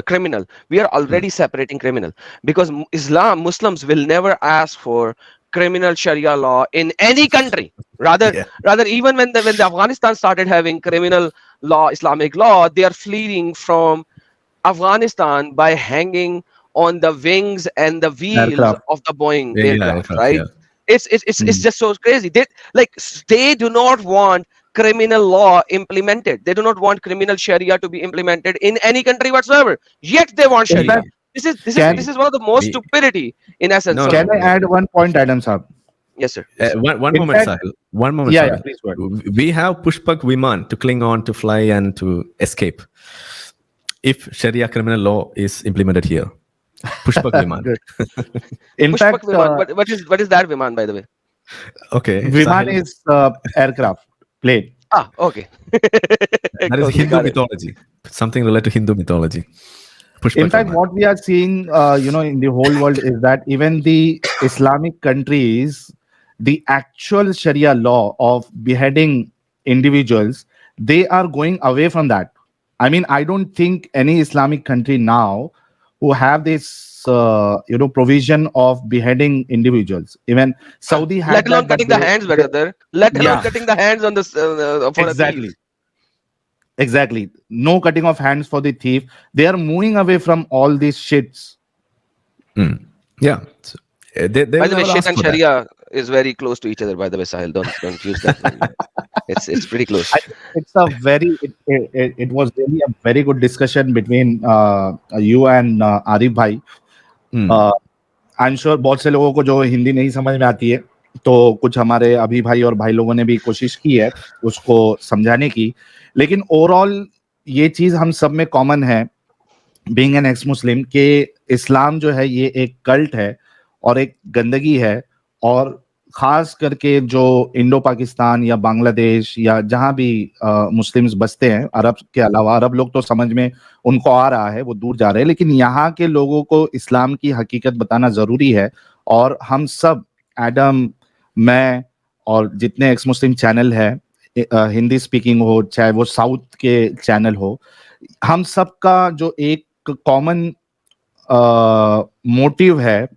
criminal, we are already separating criminal, because Muslims will never ask for criminal Sharia law in any country. Rather, even when the Afghanistan started having criminal law, Islamic law, they are fleeing from Afghanistan by hanging on the wings and the wheels of the Boeing aircraft, right? Yeah. It's just so crazy. They do not want criminal law implemented. They do not want criminal Sharia to be implemented in any country whatsoever. Yet they want Sharia. This is one of the most stupidity in essence. No, can I add one point, Adam Saab? Yes, sir. One moment, Sahil. One moment. Yeah, please go ahead. We have Pushpak Viman to cling on, to fly, and to escape. If Sharia criminal law is implemented here, Pushpak Viman. In fact, Viman, what is that Viman, by the way? Okay, Viman is aircraft plane. Okay. That is Hindu mythology. Something related to Hindu mythology. In fact, what we are seeing, in the whole world is that even the Islamic countries, the actual Sharia law of beheading individuals, they are going away from that. I mean, I don't think any Islamic country now who have this, provision of beheading individuals. Even Saudi had let alone cutting the hands, brother. Let alone cutting the hands on the exactly. Exactly. No cutting of hands for the thief. They are moving away from all these shits. Yeah. So, by the way, shit and Sharia is very close to each other. By the way, Sahil, don't use that. It's pretty close. It was really a very good discussion between you and Arif bhai. I'm sure बहुत से लोगों को जो हिंदी नहीं समझ में आती है, तो कुछ हमारे अभी भाई और भाई लोगों ने भी कोशिश की है उसको समझाने की, लेकिन ओवरऑल ये चीज हम सब में कॉमन है, बीइंग एन एक्स मुस्लिम, के इस्लाम जो है ये एक कल्ट है और एक गंदगी है, और खास करके जो इंडो पाकिस्तान या बांग्लादेश या जहां भी मुस्लिम्स बसते हैं, अरब के अलावा, अरब लोग तो समझ में उनको आ रहा है, वो दूर जा रहे हैं, लेकिन यहाँ के लोगों को इस्लाम की हकीकत बताना जरूरी है। और हम सब, एडम, मैं और जितने एक्स मुस्लिम चैनल है, हिंदी स्पीकिंग हो चाहे वो साउथ के चैनल हो, हम सब का जो एक कॉमन मोटिव है,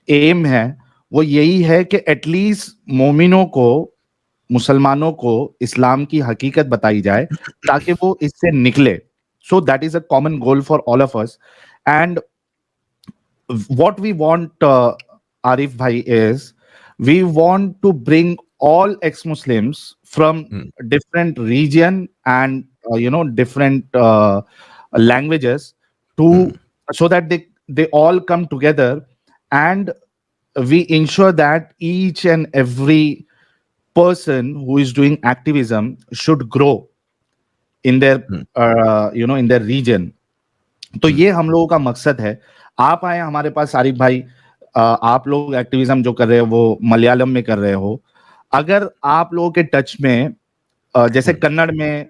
एम है, वो यही है कि एटलीस्ट मोमिनों को, मुसलमानों को इस्लाम की हकीकत बताई जाए ताकि वो इससे निकले। So that is a common goal for all of us, and what we want, Arif भाई, इज we want to bring all ex-Muslims from different region and different languages to so that they all come together, and we ensure that each and every person who is doing activism should grow in their in their region. तो ये हम लोगों का मकसद है। आप आए हमारे पास, आरिफ भाई, आप लोग एक्टिविज्म जो कर रहे हो वो मलयालम में कर रहे हो, अगर आप लोगों के टच में, जैसे कन्नड़ में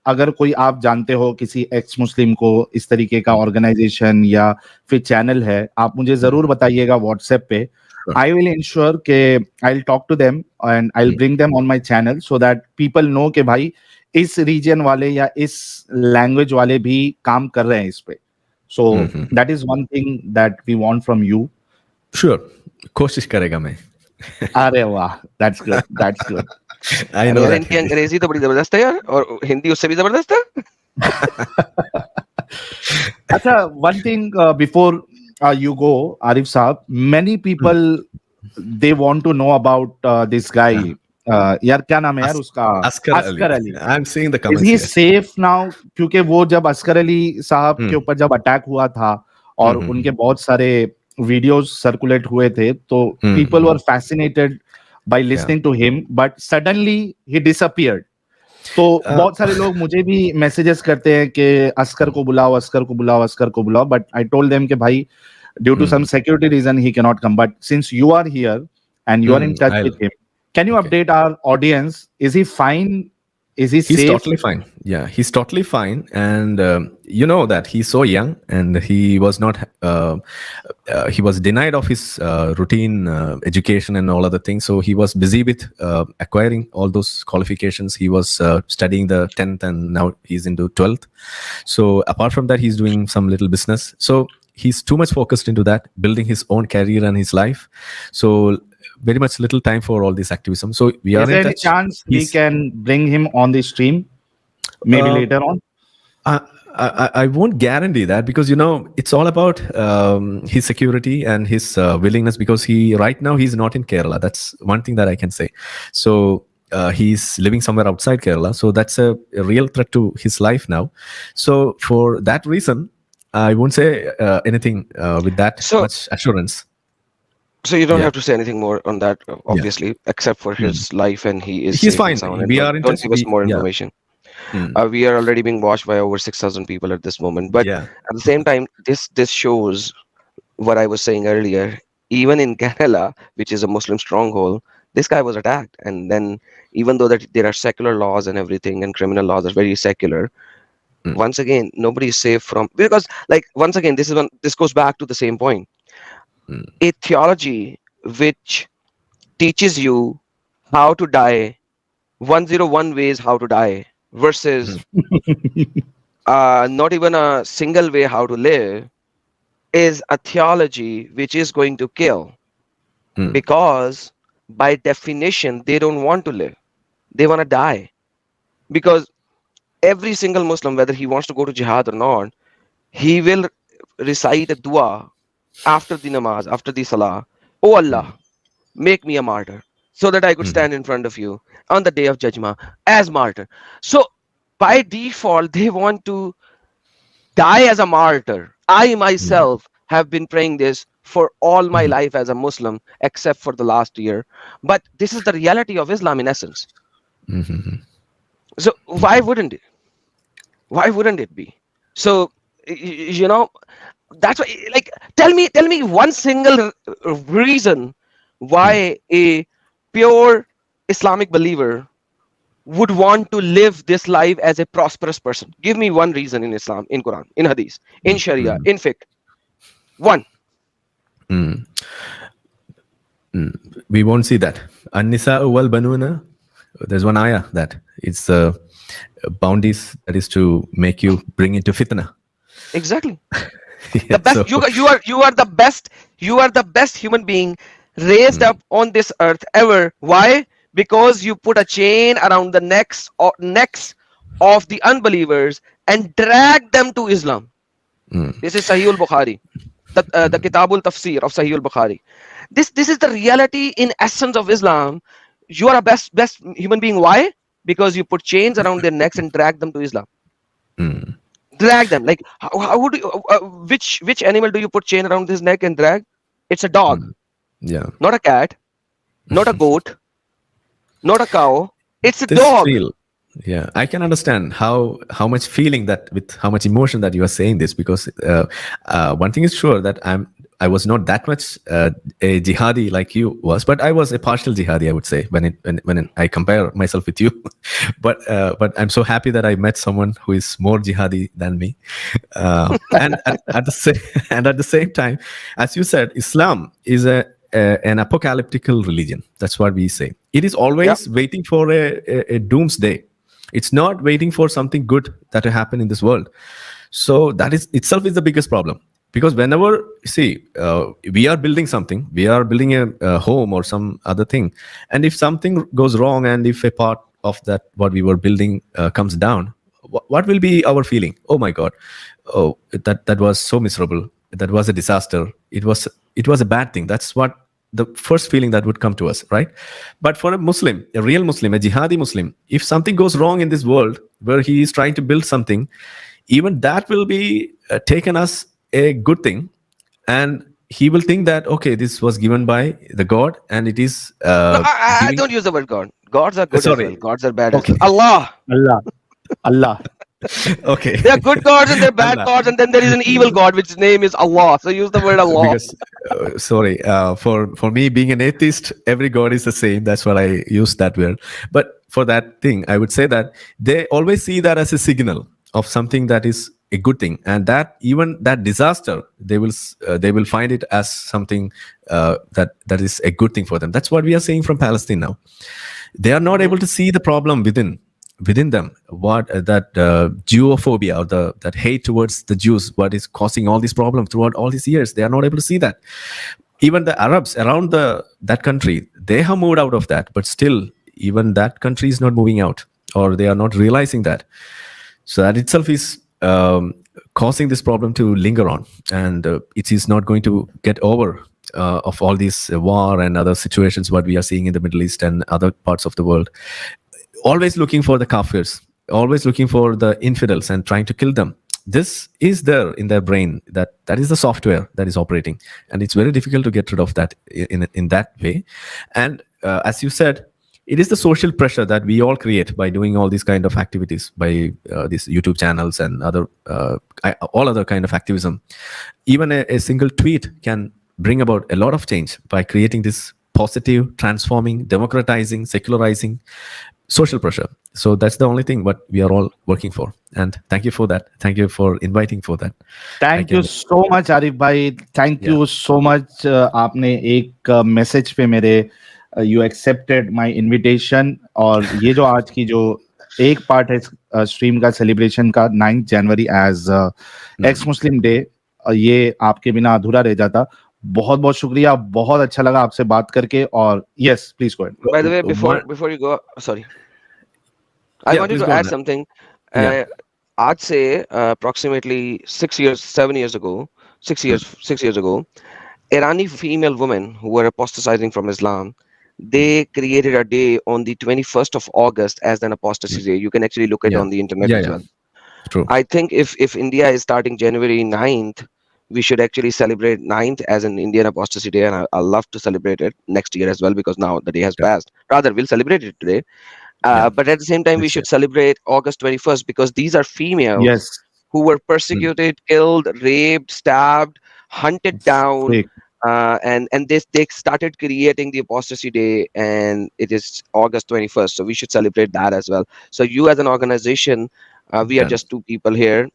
अगर कोई आप जानते हो किसी एक्स मुस्लिम को इस तरीके का ऑर्गेनाइजेशन या फिर चैनल है, आप मुझे जरूर बताइएगा व्हाट्सएप पे, I will ensure that I'll talk to them and I'll bring them on my channel so that people know कि भाई इस region वाले या इस language वाले भी काम कर रहे हैं इस पे. So that is one thing that we want from you. Sure, कोशिश करेगा मैं. अरे वाह, that's good, that's good. I know यार that. इनकी अंग्रेजी तो बड़ी जबरदस्त है यार, और हिंदी उससे भी जबरदस्त है. अच्छा, one thing before you go, Arif Saab, many people they want to know about this guy. यार क्या नाम है यार उसका? Oscar Ali. I'm seeing the Is comments he here. safe now? क्योंकि वो जब अस्कर अली साहब के ऊपर जब अटैक हुआ था और उनके बहुत सारे वीडियोस सर्कुलेट हुए थे, तो people were fascinated by listening to him, but suddenly he disappeared. तो बहुत सारे लोग मुझे भी मैसेजेस करते हैं कि अस्कर को बुलाओ, अस्कर को बुलाओ, अस्कर को बुलाओ, but I told them कि भाई due to some security reason he cannot come, but since you are here and you are in touch with him, can you update our audience? Is he fine? Is he safe? He's totally fine. Yeah, he's totally fine. And you know that he's so young and he was not, he was denied of his routine education and all other things. So he was busy with acquiring all those qualifications. He was studying the 10th and now he's into 12th. So apart from that, he's doing some little business. So he's too much focused into that, building his own career and his life. So very much little time for all this activism. So we are Is in there any touch. chance we can bring him on the stream maybe later on? I won't guarantee that because, you know, it's all about his security and his willingness, because right now he's not in Kerala. That's one thing that I can say. So he's living somewhere outside Kerala. So that's a real threat to his life now. So for that reason, I won't say anything with that much assurance. So you don't have to say anything more on that, obviously, except for his life, and he's fine. We are in don't touch. give us more information. We are already being watched by over 6,000 people at this moment. But at the same time, this shows what I was saying earlier. Even in Kerala, which is a Muslim stronghold, this guy was attacked. And then even though that there are secular laws and everything, and criminal laws are very secular, once again, nobody is safe from, because like, once again, this goes back to the same point. A theology which teaches you how to die, 101 ways how to die, versus not even a single way how to live, is a theology which is going to kill. Because by definition, they don't want to live. They want to die. Because every single Muslim, whether he wants to go to jihad or not, he will recite a dua after the namaz, after the salah. Oh Allah, make me a martyr so that I could stand in front of you on the day of judgment as martyr. So by default, they want to die as a martyr. I myself have been praying this for all my life as a Muslim, except for the last year. But this is the reality of Islam in essence. So why wouldn't it? Why wouldn't it be? So, you know, that's why, like, tell me one single reason why a pure Islamic believer would want to live this life as a prosperous person. Give me one reason in Islam, in Quran, in Hadith, in Sharia, in fiqh. One. We won't see that. An-nisa'u wal banuna. There's one ayah that it's bounties that is to make you bring into fitna. Exactly. The best. You are the best. You are the best human being raised up on this earth ever. Why? Because you put a chain around the necks of the unbelievers and drag them to Islam. This is Sahih al-Bukhari, the Kitabul Tafsir of Sahih al-Bukhari. This is the reality in essence of Islam. You are a best human being. Why? Because you put chains around their necks and drag them to Islam. Drag them. Like, how would you, which animal do you put chain around his neck and drag? It's a dog. Not a cat, not a goat, not a cow. It's a dog. Yeah, I can understand how much feeling that, with how much emotion that you are saying this, because one thing is sure that I was not that much a jihadi like you was, but I was a partial jihadi, I would say, when I compare myself with you. But I'm so happy that I met someone who is more jihadi than me. And at the same time, as you said, Islam is a an apocalyptical religion. That's what we say. It is always waiting for a doomsday. It's not waiting for something good that will happen in this world. So that is itself is the biggest problem. Because whenever, see, we are building something, we are building a home or some other thing. And if something goes wrong and if a part of that, what we were building comes down, what will be our feeling? Oh my God, oh, that was so miserable. That was a disaster. It was a bad thing. That's what the first feeling that would come to us, right? But for a Muslim, a real Muslim, a jihadi Muslim, if something goes wrong in this world where he is trying to build something, even that will be taken as a good thing, and he will think that, okay, this was given by the God, and it is No, I don't use the word God. Gods are good Sorry. as well. Gods are bad Okay. as well. Allah. Allah. okay. There are good gods and there are bad Allah. gods, and then there is an evil god which name is Allah. So use the word Allah. Because sorry, for me being an atheist, every God is the same. That's what I use that word. But for that thing, I would say that they always see that as a signal of something that is a good thing, and that even that disaster, they will find it as something that is a good thing for them. That's what we are seeing from Palestine now. They are not able to see the problem within them, what that Jewophobia, or that hate towards the Jews, what is causing all these problems throughout all these years. They are not able to see that. Even the Arabs around that country, they have moved out of that, but still even that country is not moving out, or they are not realizing that. So that itself is causing this problem to linger on, and it is not going to get over of all these war and other situations what we are seeing in the Middle East and other parts of the world. Always looking for the kafirs, always looking for the infidels and trying to kill them. This is there in their brain. That is the software that is operating, and it's very difficult to get rid of that in that way. And as you said, it is the social pressure that we all create by doing all these kind of activities, by these YouTube channels and all other kind of activism. Even a single tweet can bring about a lot of change by creating this positive, transforming, democratizing, secularizing social pressure. So that's the only thing what we are all working for. And thank you for that. Thank you for inviting for that. Thank you so much, Arif bhai. Thank you so much. आपने एक message पे मेरे you accepted my invitation, और ये जो आज की जो एक part है stream का celebration का 9th January as ex-Muslim day, ये आपके बिना अधूरा रह जाता. बहुत बहुत शुक्रिया, बहुत अच्छा लगा आपसे बात करके. और yes, please go ahead. By the way, before you go, sorry, I wanted to add something. आज से approximately 6 years ago, Irani female women who were apostatizing from Islam, they created a day on the 21st of August as an apostasy day. You can actually look at it on the internet as well. True. I think if India is starting January 9th, we should actually celebrate 9th as an Indian apostasy day, and I'll love to celebrate it next year as well, because now the day has passed. Rather, we'll celebrate it today. But at the same time, we should celebrate August 21st, because these are females who were persecuted, killed, raped, stabbed, hunted down, and they started creating the apostasy day, and it is August 21st. So we should celebrate that as well. So you as an organization, we are just two people here.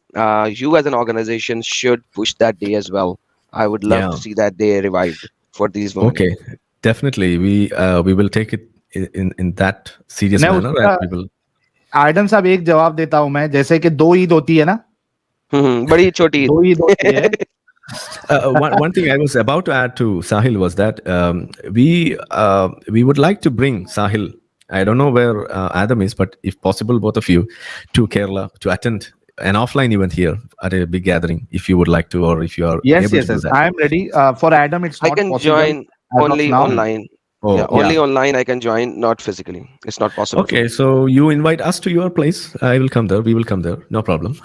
You as an organization should push that day as well. I would love to see that day revived for these women. Okay, definitely. We will take it in that serious manner. And we will... idem साहब एक जवाब देता हूं मैं, जैसे कि 2 ईद होती है ना, बड़ी छोटी 2 ईद होती है. One thing I was about to add to Sahil was that we would like to bring Sahil. I don't know where Adam is, but if possible, both of you to Kerala to attend an offline event here at a big gathering, if you would like to, or if you are able to do that. I am ready. For Adam, it's not possible. I can join only online. Only online I can join, not physically. It's not possible. Okay, so you invite us to your place. I will come there. We will come there. No problem.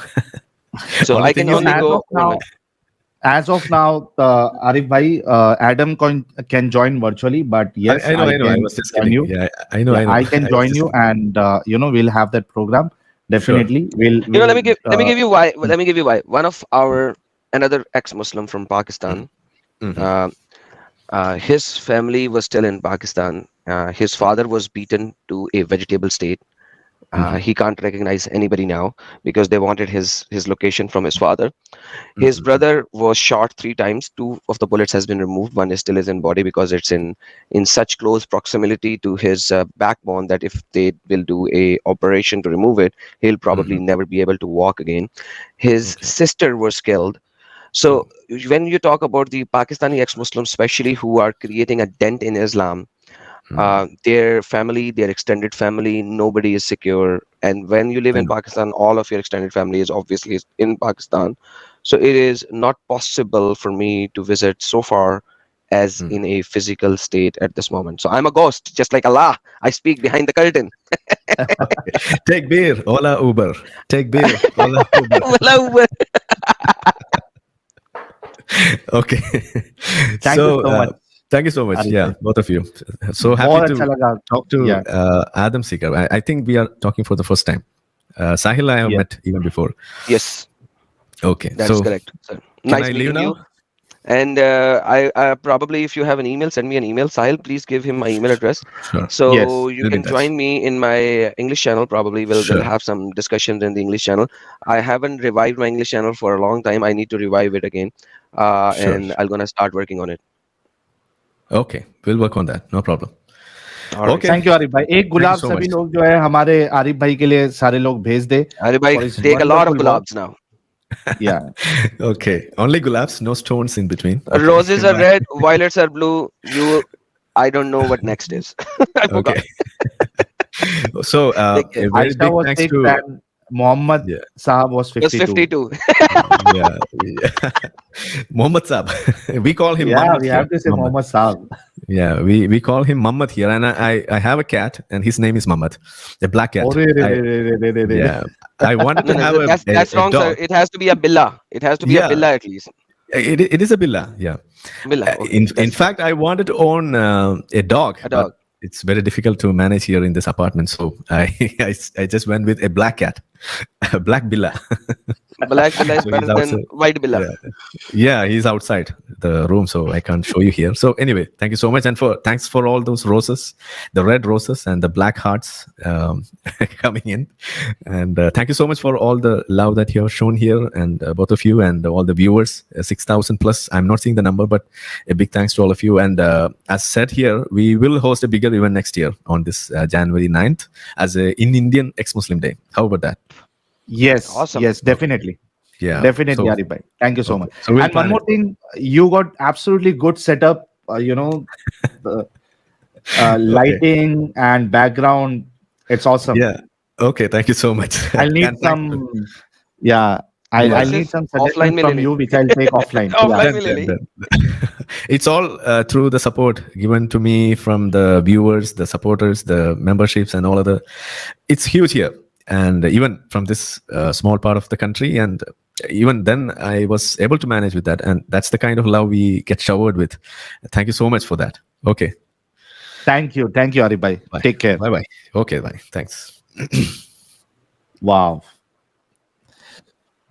So I can only go online. As of now, Arif bhai, Adam can join virtually, but yes, I know. I was just kidding. You. Yeah, I know. I can join you, and we'll have that program. Definitely, sure. Let me give you why. Let me give you why. One of another ex-Muslim from Pakistan, his family was still in Pakistan. His father was beaten to a vegetable state He can't recognize anybody now because they wanted his location from his father. His brother was shot 3 times. 2 of the bullets has been removed. One is still is in body because it's in such close proximity to his backbone that if they will do a operation to remove it, he'll probably never be able to walk again. His sister was killed. So when you talk about the Pakistani ex-Muslims, especially who are creating a dent in Islam, their family, their extended family, nobody is secure. And when you live in Pakistan, all of your extended family is obviously in Pakistan. So it is not possible for me to visit so far as in a physical state at this moment. So I'm a ghost, just like Allah. I speak behind the curtain. Take beer, Ola Uber. Take beer, Ola Uber. Wallah. Okay. Thank you so much. Thank you so much. Arif Yeah, bhai. both of you. So बहुत happy अच्छा to लगा. talk to Yeah. Adam Seeker. I think we are talking for the first time. Sahil, I have Yeah. met even before. Yes, Okay. that's So correct. Sir. can Nice I leave meeting you. now? And I probably, if you have an email, send me an email. Sahil, please give him my email address. Sure. So Yes, you we'll be can in touch. join me in my English channel. Probably we'll Sure. have some discussions in the English channel. I haven't revived my English channel for a long time. I need to revive it again. Sure. And I'm gonna start working on it. Okay. We'll work on that. No problem. All right. Okay. Thank you Arif भाई. एक गुलाब so सभी much. लोग जो है हमारे आरिफ भाई के लिए सारे लोग भेज दे. Everybody, For his take a lot of wonderful work. gulabs now. Yeah. Okay. Only gulabs, no stones in between. Okay. Roses are red, violets are blue. I don't know what next is. I forgot. Okay. So Take care. a very Aisha big was thanks 6 to and Mohammed Yeah. Saab was It was 52. 52. yeah. Muhammad Saab. We call him Yeah, Muhammad we here. have to say Mohammed Saab. Yeah, we call him Muhammad here, and I have a cat, and his name is Muhammad, a black cat. Yeah, I wanted No, to no, have that's a wrong, sir. dog. It has to be a billa. It has to be a Yeah. billa at least. It is a billa. Yeah. Billa. Okay. In That's fact, I wanted to own a dog, A dog. but it's very difficult to manage here in this apartment. So I just went with a black cat, a black billa. Black billa is So he's better than outside. white billa. Yeah, he's outside the room, so I can't show you here. So anyway, thank you so much, and thanks for all those roses, the red roses and the black hearts coming in, and thank you so much for all the love that you have shown here, and both of you and all the viewers, 6,000 plus. I'm not seeing the number, but a big thanks to all of you. And as said here, we will host a bigger event next year on this January 9th as a in Indian Ex-Muslim Day. How about that? Yes, Awesome. yes, definitely. Yeah, Definitely, So- Arif bhai. Thank you so Okay. much. So we'll And one plan more it. thing, you got absolutely good setup. The lighting and background. It's awesome. Yeah. Okay. Thank you so much. I'll need And thanks some. Yeah, I'll Yes, need yes. some Offline suggestions में from ले you, which I'll take offline. Offline Yeah. में ले ले. It's all through the support given to me from the viewers, the supporters, the memberships, and all other. It's huge here, and even from this small part of the country, and even then, I was able to manage with that, and that's the kind of love we get showered with. Thank you so much for that. Okay, Thank you, Arif bhai. bye. Take care. Bye bye. Okay, bye. Thanks. Wow,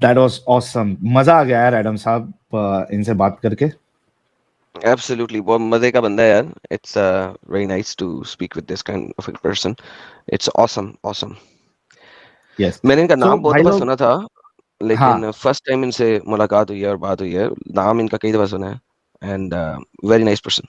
that was awesome. मजा आ गया यार Adam साहब इनसे बात करके. Absolutely. बहुत मजे का बंदा है यार. It's very nice to speak with this kind of a person. It's awesome. Yes. मैंने इनका So, नाम बहुत भाई दफा लोग- सुना था, लेकिन हाँ. फर्स्ट टाइम इनसे मुलाकात हुई है और बात हुई है. नाम इनका कई दफा सुना है. And very nice person.